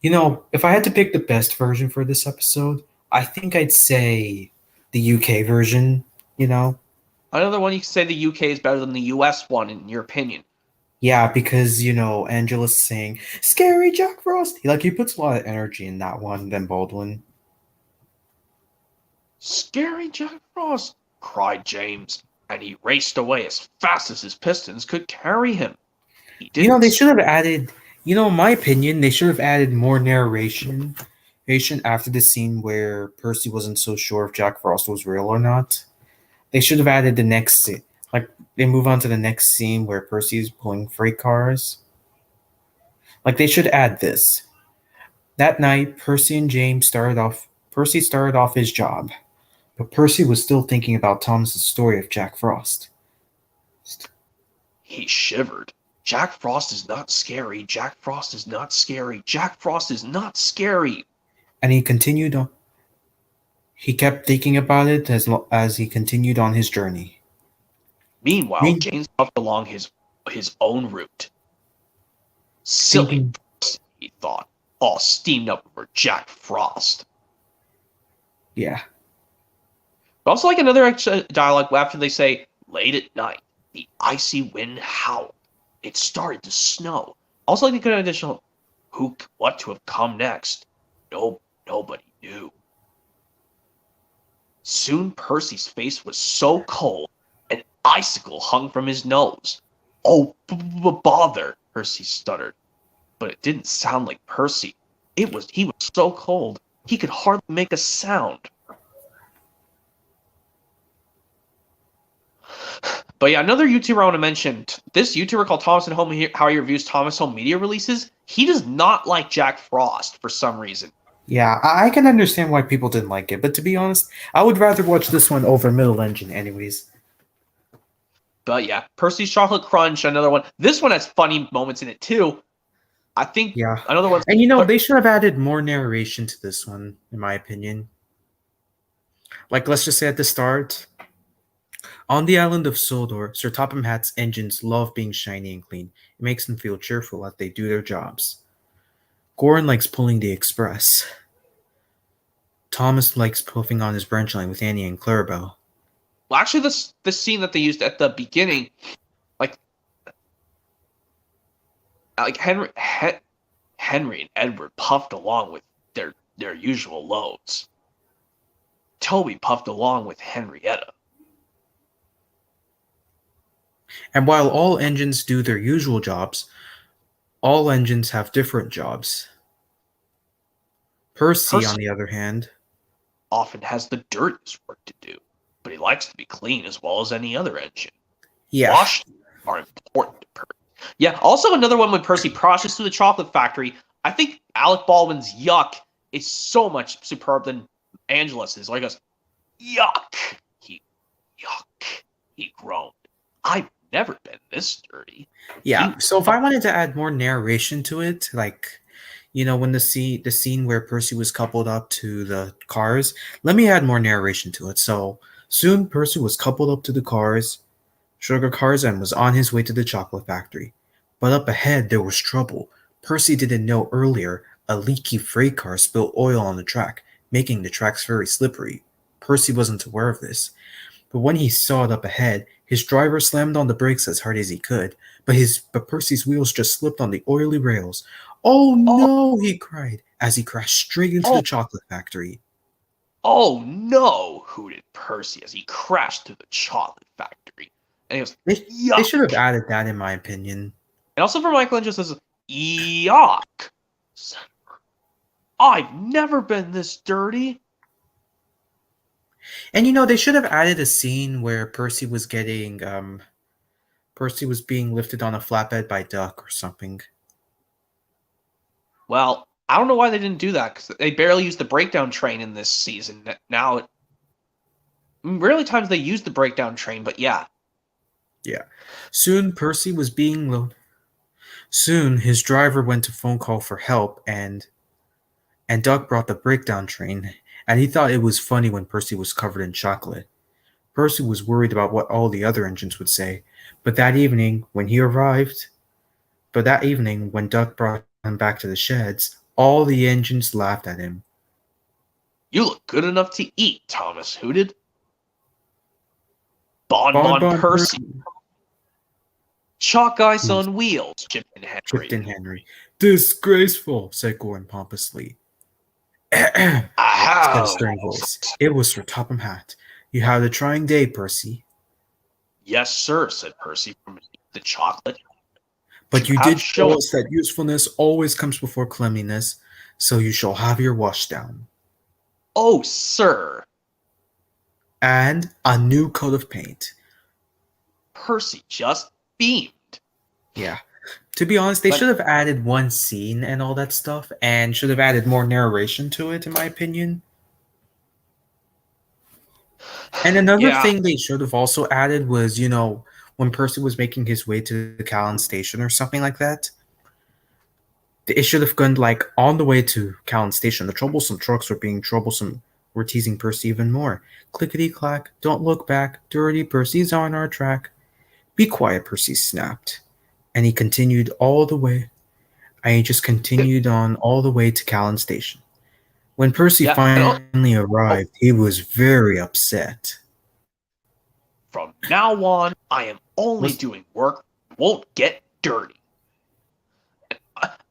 If I had to pick the best version for this episode, I think I'd say the UK version, you know? Another one you could say the UK is better than the US one, in your opinion. Yeah, because, Angela's saying, Scary Jack Frost. He puts a lot of energy in that one than Baldwin. Scary Jack Frost, cried James, and he raced away as fast as his pistons could carry him. He didn't. They should have added, in my opinion, they should have added more narration after the scene where Percy wasn't so sure if Jack Frost was real or not. They should have added the next scene. Like, they move on to the next scene where Percy's pulling freight cars. Like, they should add this. That night, Percy started off his job, but Percy was still thinking about Thomas's story of Jack Frost. He shivered. Jack Frost is not scary. Jack Frost is not scary. Jack Frost is not scary. And he continued on. He kept thinking about it as he continued on his journey. Meanwhile, James puffed along his own route. Silly, he thought, all steamed up over Jack Frost. Yeah. But also, like another dialogue after they say, late at night, the icy wind howled. It started to snow. Also, like the good additional, what to have come next? Nobody knew. Soon Percy's face was so cold, an icicle hung from his nose. Oh, bother, Percy stuttered. But it didn't sound like Percy. He was so cold, he could hardly make a sound. But yeah, another YouTuber I want to mention, this YouTuber called Thomas and Home, how he reviews Thomas Home Media releases, he does not like Jack Frost for some reason. Yeah, I can understand why people didn't like it, but to be honest, I would rather watch this one over Middle Engine anyways. But yeah, Percy's Chocolate Crunch, another one. This one has funny moments in it too. I think another one. And they should have added more narration to this one, in my opinion. Like, let's just say at the start, on the island of Sodor, Sir Topham Hatt's engines love being shiny and clean. It makes them feel cheerful as they do their jobs. Goran likes pulling the express. Thomas likes puffing on his branch line with Annie and Clarabelle. Well, actually, the scene that they used at the beginning, like Henry and Edward puffed along with their usual loads. Toby puffed along with Henrietta. And while all engines do their usual jobs, all engines have different jobs. Percy, on the other hand, often has the dirtiest work to do, but he likes to be clean as well as any other engine. Yeah. Washes are important to Percy. Yeah, also another one when Percy crashes through the chocolate factory, I think Alec Baldwin's yuck is so much superb than Angela's is. Like, he goes, yuck! He groaned. I've never been this dirty. Yeah, so if I wanted to add more narration to it, like, when the scene where Percy was coupled up to the cars, let me add more narration to it. So soon Percy was coupled up to the sugar cars, and was on his way to the chocolate factory. But up ahead there was trouble. Percy didn't know earlier a leaky freight car spilled oil on the track, making the tracks very slippery. Percy wasn't aware of this. But when he saw it up ahead, his driver slammed on the brakes as hard as he could, but Percy's wheels just slipped on the oily rails. Oh no, he cried as he crashed straight into the chocolate factory. Oh no, hooted Percy as he crashed through the chocolate factory. And he goes, They should have added that, in my opinion. And also for Michelangelo says, yuck. I've never been this dirty. And they should have added a scene where Percy was being lifted on a flatbed by Duck or something. Well, I don't know why they didn't do that, because they barely used the breakdown train in this season. Now, rarely times they use the breakdown train, but yeah. Yeah. Soon Percy was being loaded. Soon his driver went to phone call for help, and Duck brought the breakdown train, and he thought it was funny when Percy was covered in chocolate. Percy was worried about what all the other engines would say, but that evening when Duck brought him back to the sheds, All the engines laughed at him. You look good enough to eat, Thomas hooted. Bon Bon Bon Bon Percy. Percy, Chalk ice on wheels, chipped in chipped Henry. in Henry. Disgraceful, said Gordon pompously. Said a Ahem. stern voice. It was Sir Topham Hatt. You had a trying day, Percy. Yes, sir, said Percy from the chocolate. But you Have did show shown. us that usefulness always comes before cleanliness, so you shall have your washdown. Oh, sir. And a new coat of paint. Percy just beamed. Yeah. To be honest, they But- should have added one scene and all that stuff, and should have added more narration to it, in my opinion. And another Yeah. thing they should have also added was, when Percy was making his way to the Callan station or something like that, it should have gone like on the way to Callan station. The troublesome trucks were being troublesome, were teasing Percy even more. Clickety clack, don't look back, dirty Percy's on our track. Be quiet, Percy snapped. And he continued all the way. And he just continued on all the way to Callan station. When Percy Yeah, finally arrived, he was very upset. From now on, I am only doing work that won't get dirty.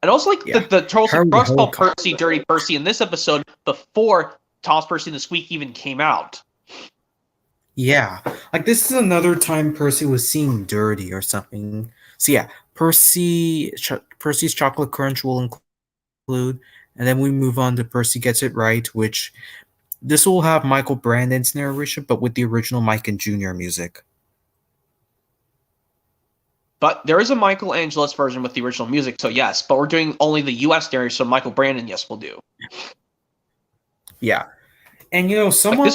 And also, like, Yeah. the Charles Harry Brooks called Holcomb. Percy Dirty Percy in this episode before Thomas Percy and the Squeak even came out. Yeah, like this is another time Percy was seen dirty or something. So yeah, Percy's chocolate crunch will include, and then we move on to Percy Gets It Right, which this will have Michael Brandon's narration, but with the original Mike and Jr. music. But there is a Michael Angelis version with the original music, so yes. But we're doing only the U.S. narration, so Michael Brandon, yes, we'll do. Yeah, and someone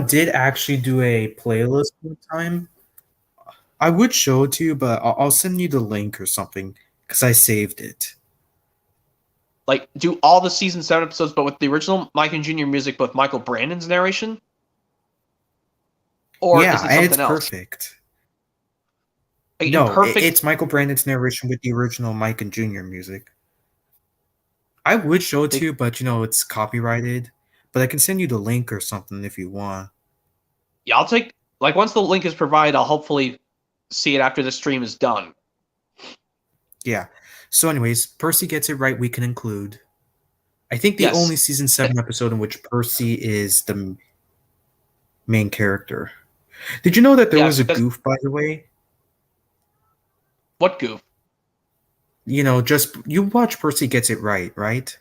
did actually do a playlist one time. I would show it to you, but I'll send you the link or something because I saved it. Like, do all the season 7 episodes, but with the original Mike and Jr. music, but with Michael Brandon's narration? Or Yeah, is it and it's something else? perfect. Like, No, perfect. it's Michael Brandon's narration with the original Mike and Jr. music. I would show it to you, but it's copyrighted. But I can send you the link or something if you want. Yeah, I'll take, like, once the link is provided, I'll hopefully see it after the stream is done. Yeah. So anyways, Percy Gets It Right we can include. I think the Yes. only season 7 episode in which Percy is the main character. Did you know that there Yes, was a because- goof, by the way? What goof? Just you watch Percy Gets It Right, right?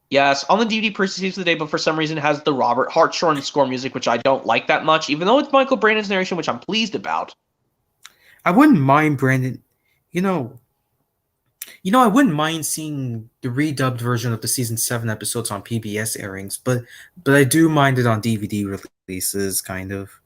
Yes, on the DVD Percy Saves the Day, but for some reason it has the Robert Hartshorn score music, which I don't like that much, even though it's Michael Brandon's narration, which I'm pleased about. I wouldn't mind Brandon. I wouldn't mind seeing the redubbed version of the season 7 episodes on PBS airings, but I do mind it on DVD releases, kind of.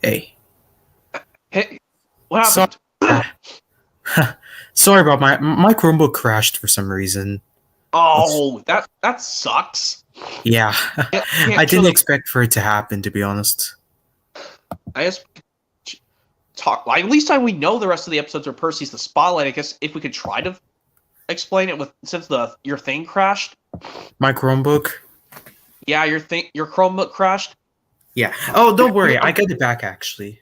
Hey, Hey, what sorry. happened? Sorry about my Chromebook crashed for some reason. Oh, that sucks. Yeah, I Can't show didn't the. expect for it to happen, to be honest. I guess talk. Like, at least time we know the rest of the episodes where Percy's the spotlight. I guess if we could try to explain it with since your thing crashed. My Chromebook. Yeah, your Chromebook crashed. Yeah. Oh, don't worry, I get it back actually.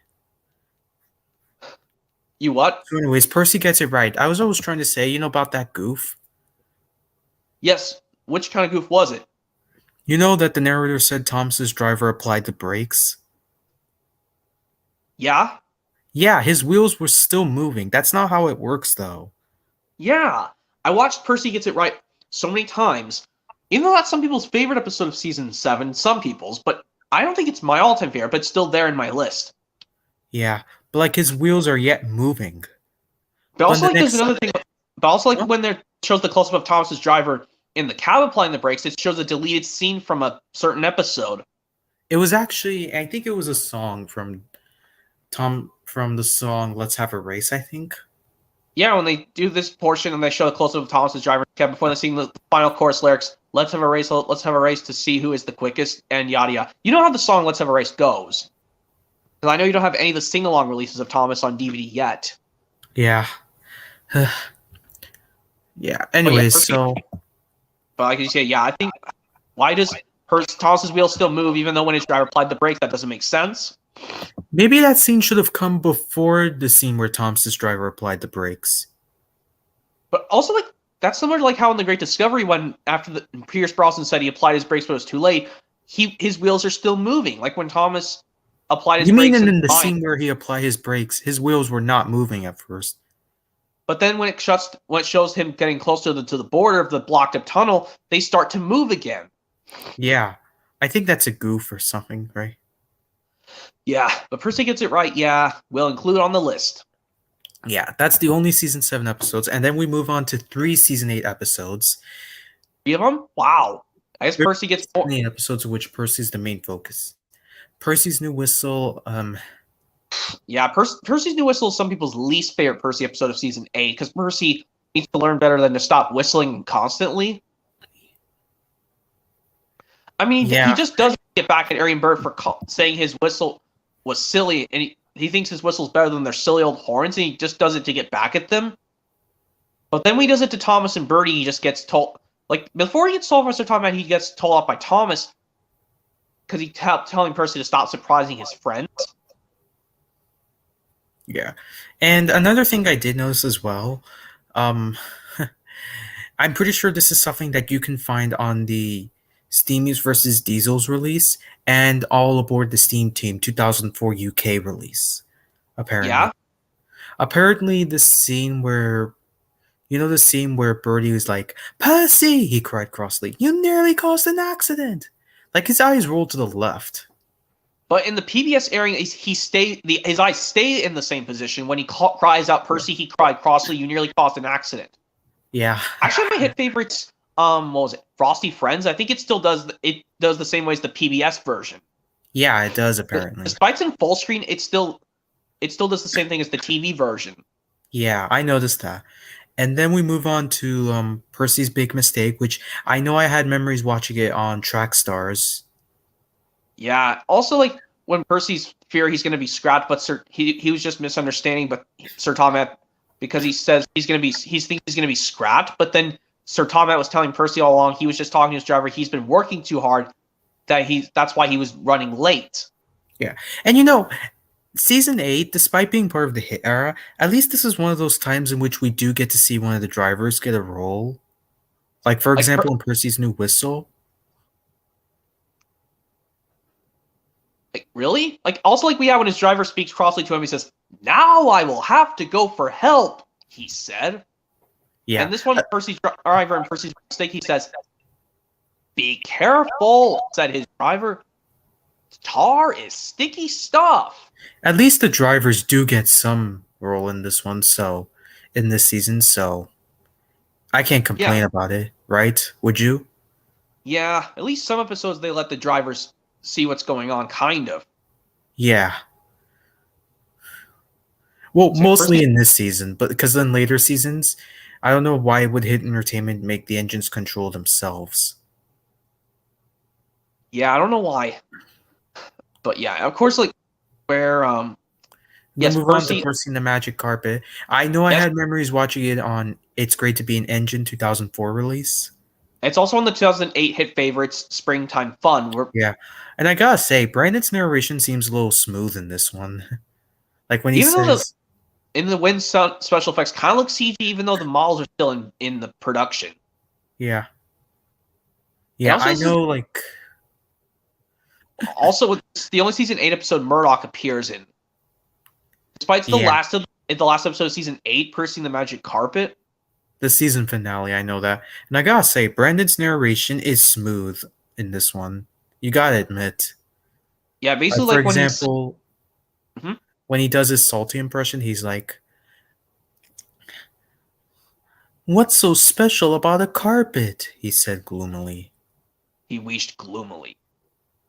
You what? So, anyways, Percy gets it right. I was always trying to say, about that goof. Yes. Which kind of goof was it? You know that the narrator said Thomas's driver applied the brakes. Yeah. Yeah, his wheels were still moving. That's not how it works, though. Yeah. I watched Percy Gets It Right so many times. Even though that's some people's favorite episode of season 7, some people's, but I don't think it's my all-time favorite, but it's still there in my list. Yeah, but like his wheels are yet moving. But But in also the like there's next, another thing. But also like huh? when they shows the close-up of Thomas's driver in the cab applying the brakes, it shows a deleted scene from a certain episode. It was actually, I think it was a song from from the song "Let's Have a Race." I think. Yeah, when they do this portion and they show a close-up of Thomas's driver in the cab before they sing the final chorus lyrics, let's have a race to see who is the quickest, and yada yada. You know how the song Let's Have a Race goes. Because I know you don't have any of the sing-along releases of Thomas on DVD yet. Yeah. Yeah. But yeah, Anyways, Percy, so but like you say, yeah, I think why does Thomas's wheels still move even though when his driver applied the brake, that doesn't make sense. maybe that scene should have come before the scene where Thomas's driver applied the brakes. But also, like that's similar to like how in the Great Discovery, when after the Pierce Brosnan said he applied his brakes but it was too late, his wheels are still moving. Like when Thomas applied his You mean brakes in the Mine. scene where he applied his brakes, his wheels were not moving at first. But then when it shows him getting closer to the border of the blocked up tunnel, they start to move again. Yeah. I think that's a goof or something, right? Yeah, but Percy Gets It Right. Yeah, we'll include on the list. Yeah, that's the only season 7 episodes, and then we move on to 3 season 8 episodes. 3 of them? Wow. I guess Percy gets more. 8 episodes of which Percy's the main focus. Percy's New Whistle, Yeah, Percy's New Whistle is some people's least favorite Percy episode of season 8 because Percy needs to learn better than to stop whistling constantly. I mean, yeah. he just doesn't get back at Arian Bird for saying his whistle was silly, and he thinks his whistle's better than their silly old horns, and he just does it to get back at them. But then when he does it to Thomas and Birdie, he just gets told. Like, before he gets told by Sir Tom, he gets told off by Thomas because he kept telling Percy to stop surprising his friends. Yeah. And another thing I did notice as well, I'm pretty sure this is something that you can find on the Steamies versus Diesels release and All Aboard the Steam Team 2004 UK release. Apparently. Yeah. Apparently the scene where the scene where Birdie was like, "Percy!" he cried crossly. "You nearly caused an accident!" Like his eyes rolled to the left. But in the PBS airing, his eyes stay in the same position. When he cries out, "Percy!" he cried crossly, "You nearly caused an accident." Yeah. Actually, my hit favorites, what was it? Frosty Friends. I think it still does. It does the same way as the PBS version. Yeah, it does apparently. Despite it's in full screen, it still does the same thing as the TV version. Yeah, I noticed that. And then we move on to Percy's Big Mistake, which I know I had memories watching it on Track Stars. Yeah. Also, like when Percy's fear he's going to be scrapped, but he was just misunderstanding. But Sir Tomat, because he says he thinks he's going to be scrapped, but then Sir Tomat was telling Percy all along he was just talking to his driver. He's been working too hard. That's why he was running late. Yeah, and Season 8, despite being part of the hit era, at least this is one of those times in which we do get to see one of the drivers get a role. Like, for example, in Percy's New Whistle. Like, really? Like, also, like, when his driver speaks crossly to him, he says, "Now I will have to go for help," he said. Yeah. And this one, Percy's driver and Percy's mistake, he says, "Be careful," said his driver. "Tar is sticky stuff." At least the drivers do get some role in this one, in this season, so I can't complain about it, right? Would you? Yeah, at least some episodes they let the drivers see what's going on, kind of. Yeah. Well, So mostly Percy, in this season, but because in later seasons, I don't know why would Hit Entertainment make the engines control themselves. yeah, I don't know why, but yeah, of course, like where We yes, move on to Percy, Percy and the Magic Carpet. I know I yes, had memories watching it on It's Great to Be an Engine 2004 release. it's also on the 2008 hit favorites Springtime Fun, where Yeah. And I gotta say, Brandon's narration seems a little smooth in this one. Like when he even though the says, in the wind special effects kind of look CG, even though the models are still in the production. yeah. And Yeah, also, I this is know, like, also the only season 8 episode Murdoch appears in. Despite yeah, the last episode of season 8, Percy and the Magic Carpet. the season finale, I know that. And I gotta say, Brandon's narration is smooth in this one. You gotta admit. Yeah, Like, basically for like when he's example, mhm, when he does his salty impression, he's like, "What's so special about a carpet?" he said gloomily. he wished gloomily.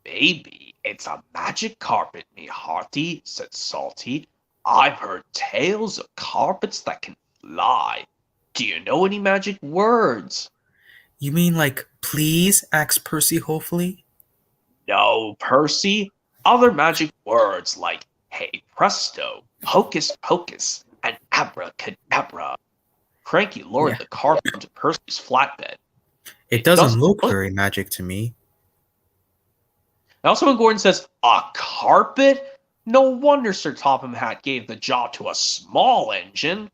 Maybe it's a magic carpet, me hearty, said Salty. I've heard tales of carpets that can fly. Do you know any magic words? You mean like, please? Asked Percy hopefully. No, Percy. Other magic words like hey presto, hocus pocus, and abracadabra. Cranky Yeah. lowered the carpet into Percy's flatbed. It It doesn't doesn't look look. very magic to me. And also, when Gordon says, a carpet? No wonder Sir Topham Hatt gave the job to a small engine.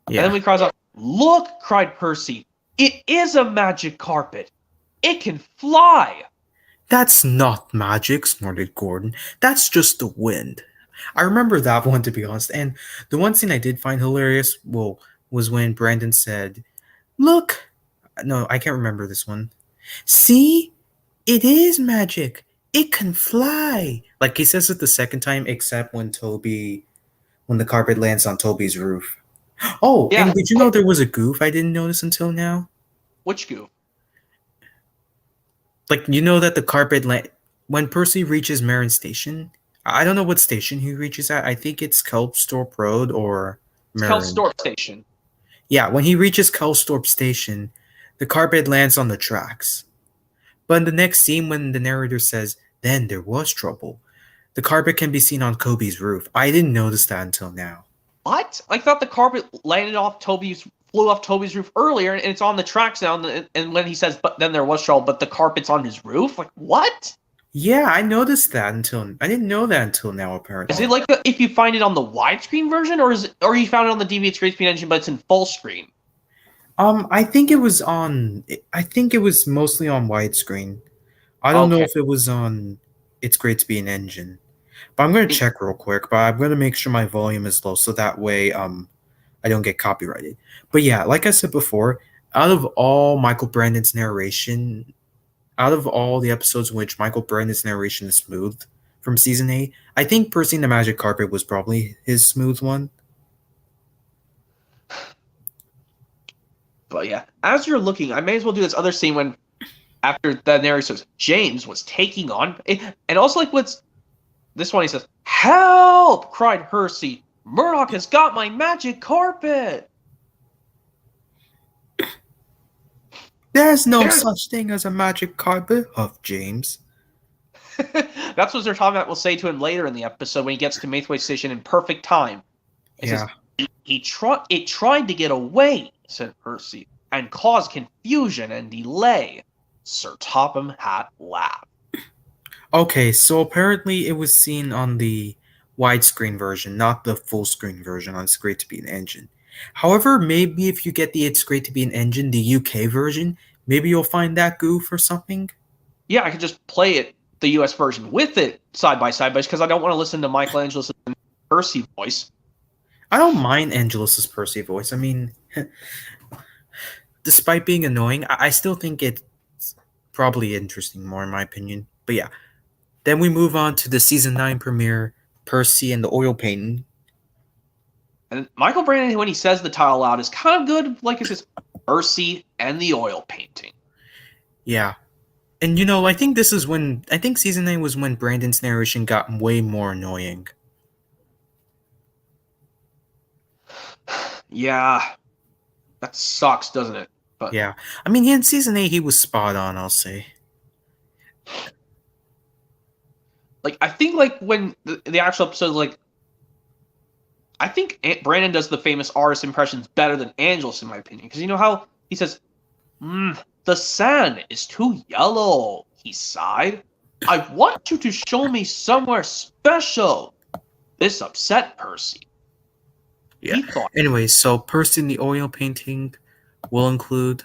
And then Yeah. he cries out, look, cried Percy. It is a magic carpet. It can fly. That's not magic, snorted Gordon. That's just the wind. I remember that one to be honest. And the one scene I did find hilarious, well, was when Brandon said, "Look." No, I can't remember this one. "See? It is magic. It can fly." Like he says it the second time, except when the carpet lands on Toby's roof. Oh, Yeah, and did you know there was a goof I didn't notice until now? which goof? Like, you know that the carpet when Percy reaches Marin Station, I don't know what station he reaches at. I think it's Kelpstorp Road or It's Marin. Kelsthorpe Station. Yeah, when he reaches Kelpstorp Station, the carpet lands on the tracks. But in the next scene, when the narrator says, "Then there was trouble," the carpet can be seen on Kobe's roof. I didn't notice that until now. What? I thought the carpet flew off Toby's roof earlier, and it's on the tracks now. And when he says, but then there was trouble, but the carpet's on his roof? Like, what? Yeah, I noticed that until I didn't know that until now. Is Apparently, it like if you find it on the widescreen version, or you found it on the DVH Great Screen Engine, but it's in full screen? I think it was on. I think it was mostly on widescreen. I don't know Okay. if it was on It's Great to Be an Engine. But I'm gonna check real quick, but I'm gonna make sure my volume is low so that way I don't get copyrighted. But yeah, like I said before, out of all Michael Brandon's narration, out of all the episodes in which Michael Brandon's narration is smooth from season 8, I think Percy and the Magic Carpet was probably his smooth one. But yeah, as you're looking, I may as well do this other scene when after the narrator says James was taking on, and also like what's this one he says, "Help!" cried Percy. "Murdoch has got my magic carpet." There's no There's such thing as a magic carpet, huffed James. That's what Sir Topham will say to him later in the episode when he gets to Maithwaite Station in perfect time. He Yeah. says, it tried to get away, said Percy, and caused confusion and delay. Sir Topham Hatt laughed. Okay, so apparently it was seen on the widescreen version, not the full screen version on It's Great to Be an Engine. However, maybe if you get the It's Great to Be an Engine, the UK version, maybe you'll find that goof or something. Yeah, I could just play it, the US version, with it side by side, because I don't want to listen to Michelangelo's Percy voice. I don't mind Angelus's Percy voice. I mean, despite being annoying, I still think it's probably interesting more in my opinion. But yeah, then we move on to the season 9 premiere, Percy and the Oil Painting. And Michael Brandon, when he says the title out, is kind of good. Like it says, Percy and the oil painting. Yeah. And I think season 9 was when Brandon's narration got way more annoying. Yeah, that sucks, doesn't it? But Yeah. I mean, in season 8, he was spot on, I'll say. like, I think like when the actual episode, like, I think Brandon does the famous artist impressions better than Angelus, in my opinion, because you know how he says, "The sand is too yellow." He sighed. "I want you to show me somewhere special." This upset Percy. Yeah. He thought, Anyway, so Percy in the oil painting will include.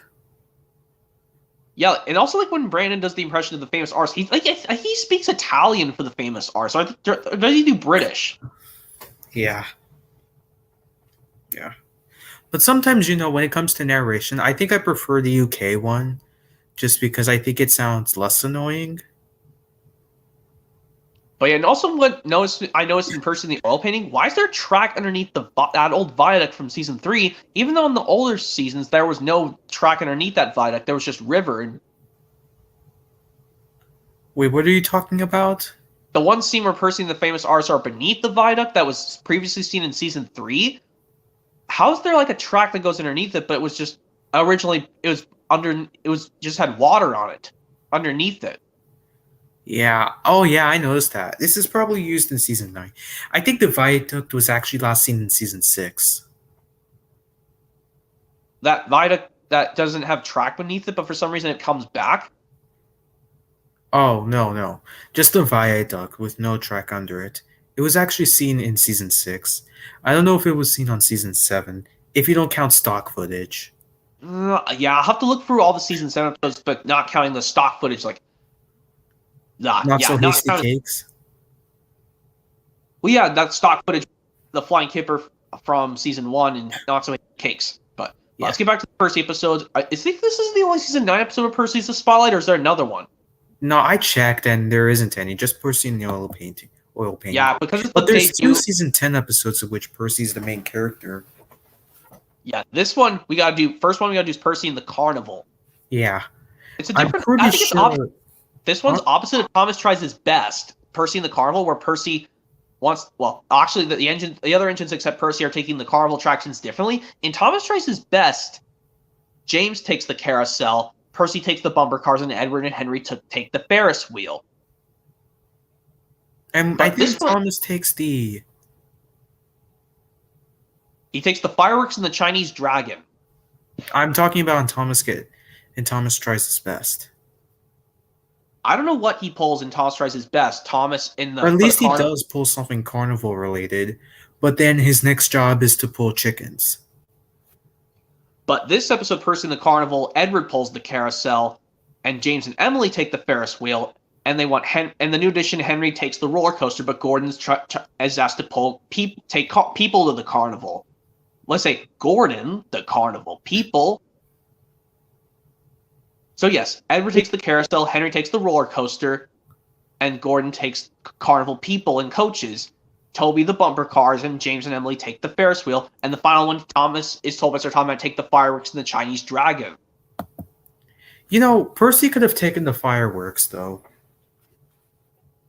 yeah, and also like when Brandon does the impression of the famous artist, he speaks Italian for the famous artist. Or does he do British? Yeah. Yeah. But sometimes, when it comes to narration, I think I prefer the UK one just because I think it sounds less annoying. But yeah, and also I noticed in person the oil painting. Why is there a track underneath that old viaduct from season 3? Even though in the older seasons there was no track underneath that viaduct, there was just river. And Wait, what are you talking about? the one scene where Percy and the famous artist are beneath the viaduct that was previously seen in season 3. How is there like a track that goes underneath it? But it was just originally it was just had water on it underneath it. Yeah. Oh, yeah, I noticed that. This is probably used in season 9. I think the viaduct was actually last seen in season 6. That viaduct that doesn't have track beneath it, but for some reason it comes back. Oh, no, no. Just a viaduct with no track under it. It was actually seen in season 6. I don't know if it was seen on season 7, if you don't count stock footage. Yeah, I'll have to look through all the season 7 episodes, but not counting the stock footage. Like, Not so not hasty counting. cakes. Well, yeah, that stock footage, the flying kipper from season 1, and not so many cakes. But Yeah. let's get back to the Percy episodes. I think this is the only season 9 episode of Percy's the Spotlight, or is there another one? No, I checked and there isn't any. Just Percy in the oil painting. Oil painting. Yeah, because it's But the there's debut. two season 10 episodes of which Percy's the main character. Yeah, this one we gotta do. First one we gotta do is Percy in the Carnival. Yeah. It's a I'm different. pretty I think it's opposite. sure. This one's opposite of Thomas Tries His Best. Percy in the Carnival, where Percy wants. Well, actually, the other engines except Percy are taking the carnival attractions differently. In Thomas Tries His Best, James takes the carousel, Percy takes the bumper cars, and Edward and Henry take the Ferris wheel. And But I think this one- Thomas takes the. He takes the fireworks and the Chinese dragon. I'm talking about in Thomas Tries His Best. I don't know what he pulls in Thomas Tries His Best. Thomas in the. Or at for the least he carnival. does pull something carnival related, but then his next job is to pull chickens. But this episode, Percy in the Carnival, Edward pulls the carousel, and James and Emily take the Ferris wheel, and they want and the new addition, Henry takes the roller coaster, but Gordon is asked to pull take people to the carnival. Let's say Gordon, the carnival people. So yes, Edward takes the carousel, Henry takes the roller coaster, and Gordon takes carnival people and coaches. Toby the bumper cars, and James and Emily take the Ferris wheel. And the final one, Thomas is told by Sir Tom to take the fireworks and the Chinese dragon. Percy could have taken the fireworks, though.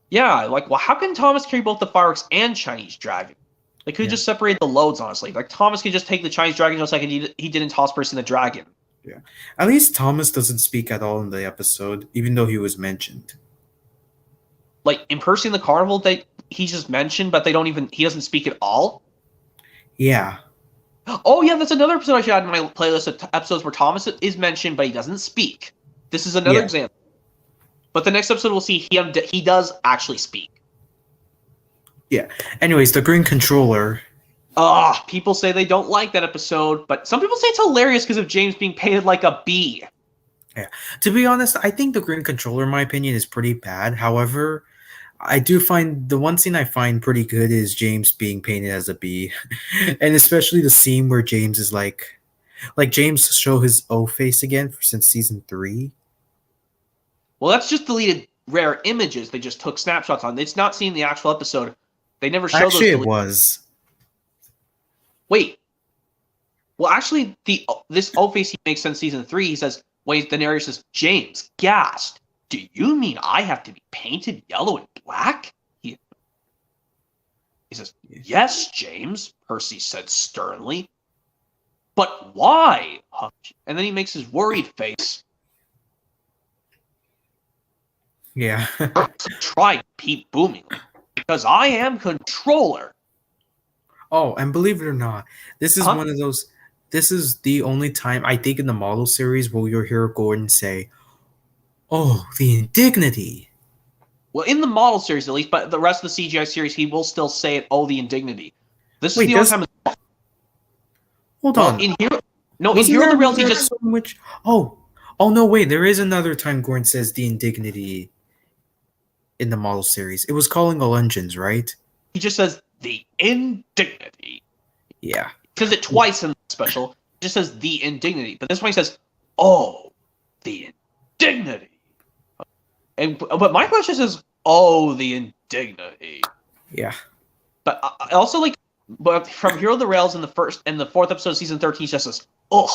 Yeah, like, well, how can Thomas carry both the fireworks and Chinese dragon? They could have just separated the loads, honestly. Like, Thomas could just take the Chinese dragon just like he didn't toss Percy in the dragon. Yeah. At least Thomas doesn't speak at all in the episode, even though he was mentioned. Like, in Percy in the Carnival, he's just mentioned, but he doesn't speak at all. Yeah. Oh, yeah, that's another episode I should add in my playlist of episodes where Thomas is mentioned, but he doesn't speak. This is another example. But the next episode we'll see he does actually speak. Yeah. Anyways, the Green Controller. People say they don't like that episode, but some people say it's hilarious because of James being painted like a bee. Yeah. To be honest, I think the Green Controller, in my opinion, is pretty bad. However, I do find the one scene I find pretty good is James being painted as a bee. And especially the scene where James is like James show his O face again since season 3. Well, that's just deleted rare images they just took snapshots on. It's not seen the actual episode. They never showed those. Actually, it was. Wait. Well, actually, this O face he makes in season 3, he says, Wait, the narrator says, James gasped. Do you mean I have to be painted yellow and black? He says, yes, James, Percy said sternly. But why? And then he makes his worried face. Yeah. Tried Pete boomingly. Because I am controller. Oh, and believe it or not, this is Huh? one of those. This is the only time I think in the model series where you'll hear Gordon say, "Oh, the indignity." Well, in the model series at least, but the rest of the CGI series, he will still say it. Oh, the indignity. This Wait, is the only time. Hold Well, on. in Hero, no, in Wasn't Hero there the Rails, he another just episode in which? Oh no! Wait, there is another time Gordon says the indignity in the model series. It was calling all engines, right? says the indignity. Yeah. He says it twice in the special. He just says the indignity, but this one he says, "Oh, the indignity." But my question is, "Oh, the indignity." Yeah. But I also like, but from Hero the Rails in the fourth episode of season 13, he just says, "Ugh,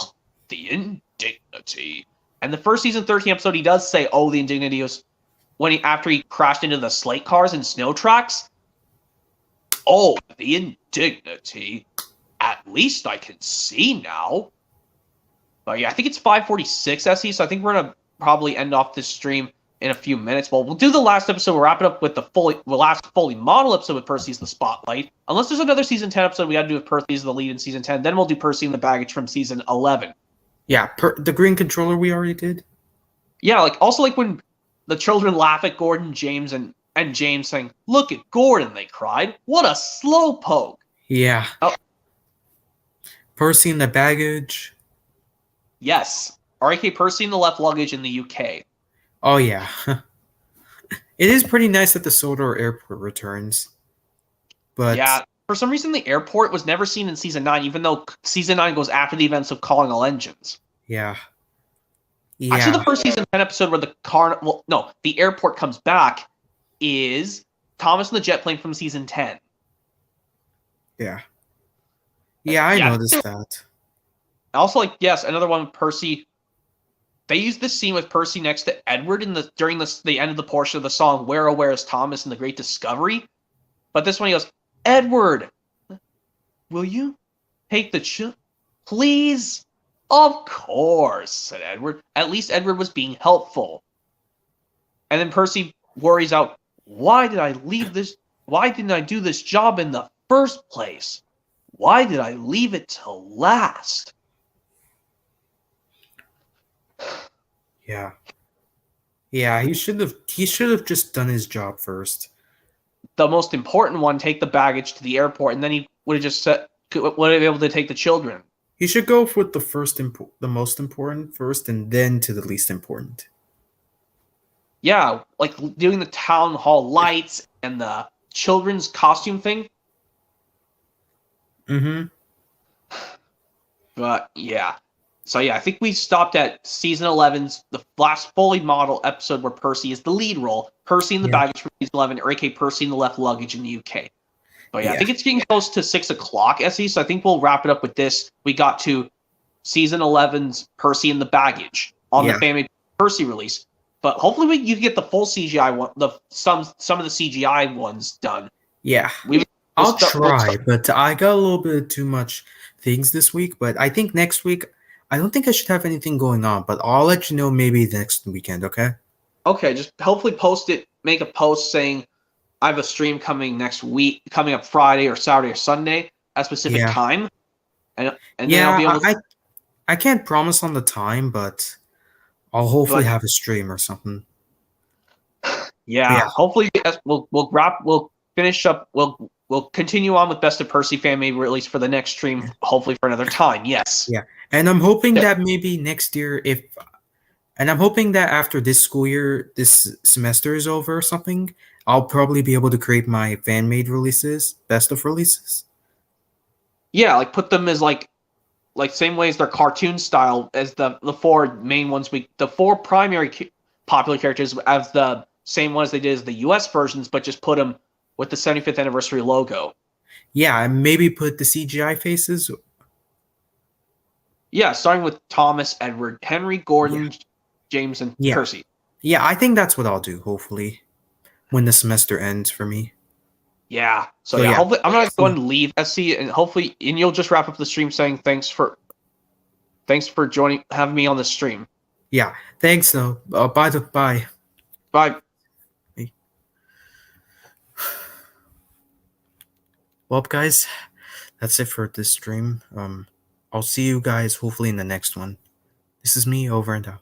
the indignity." And the first season 13 episode, he does say, "Oh, the indignity," was when after he crashed into the slate cars and snow tracks. Oh, the indignity. At least I can see now. But yeah, I think it's 5:46 SE, so I think we're gonna probably end off this stream in a few minutes. Well, we'll do the last episode. We'll wrap it up with the last fully model episode with Percy's the Spotlight. Unless there's another season 10 episode we got to do with Percy's the lead in season 10. Then we'll do Percy and the Baggage from season 11. Yeah. The green controller we already did. Yeah, like also like when the children laugh at Gordon, James, and James saying, "Look at Gordon," they cried. What a slowpoke. Yeah. Oh. Percy and the Baggage. Yes. R.A.K. Percy and the Left Luggage in the UK. Oh yeah. It is pretty nice that the Sodor Airport returns. But yeah, for some reason the airport was never seen in season 9, even though season 9 goes after the events of Calling All Engines. Yeah. Actually, the first season 10 episode where the airport comes back is Thomas and the jet plane from season 10. Yeah. Yeah, I noticed that. Also, like, yes, another one with Percy. They used this scene with Percy next to Edward during the end of the portion of the song "Where Oh Where Is Thomas" in The Great Discovery. But this one he goes, "Edward, will you take the please?" "Of course," said Edward. At least Edward was being helpful. And then Percy worries out, why did I leave this? Why didn't I do this job in the first place? Why did I leave it till last? Yeah. Yeah, he should have just done his job first. The most important one, take the baggage to the airport, and then he would have been able to take the children. He should go with the most important first, and then to the least important. Yeah, like doing the town hall lights and the children's costume thing. Mm-hmm. But yeah. So yeah, I think we stopped at season 11's the last fully model episode where Percy is the lead role. Percy in the baggage from season 11, or AK Percy in the left luggage in the UK. But yeah, I think it's getting close to 6 o'clock, SE, so I think we'll wrap it up with this. We got to season 11's Percy in the baggage on the Family Percy release. But hopefully you can get the full CGI one, some of the CGI ones done. Yeah. I'll try, but I got a little bit too much things this week. But I think next week, I don't think I should have anything going on. But I'll let you know maybe next weekend, okay? Okay, just hopefully post it, make a post saying I have a stream coming next week, coming up Friday or Saturday or Sunday at a specific time. And then I'll be able to... I can't promise on the time, but I'll have a stream or something. Yeah. Hopefully we'll finish up. We'll continue on with Best of Percy fan maybe release for the next stream, hopefully for another time. Yes. Yeah. And I'm hoping that maybe next year and I'm hoping that after this school year, this semester is over or something, I'll probably be able to create my fan-made releases, best of releases. Yeah, like put them as like same way as their cartoon style as the 4 main ones. The 4 primary popular characters as the same ones they did as the US versions, but just put them with the 75th anniversary logo. Yeah, and maybe put the CGI faces. Yeah, starting with Thomas, Edward, Henry, Gordon, James, and Yeah. Percy. Yeah, I think that's what I'll do, hopefully, when the semester ends for me. Yeah. So So, yeah, yeah. hopefully I'm gonna go and leave SC, and hopefully, and you'll just wrap up the stream saying thanks for having me on the stream. Yeah. Thanks, though. Bye. Bye. Well, guys, that's it for this stream. I'll see you guys hopefully in the next one. This is me, over and out.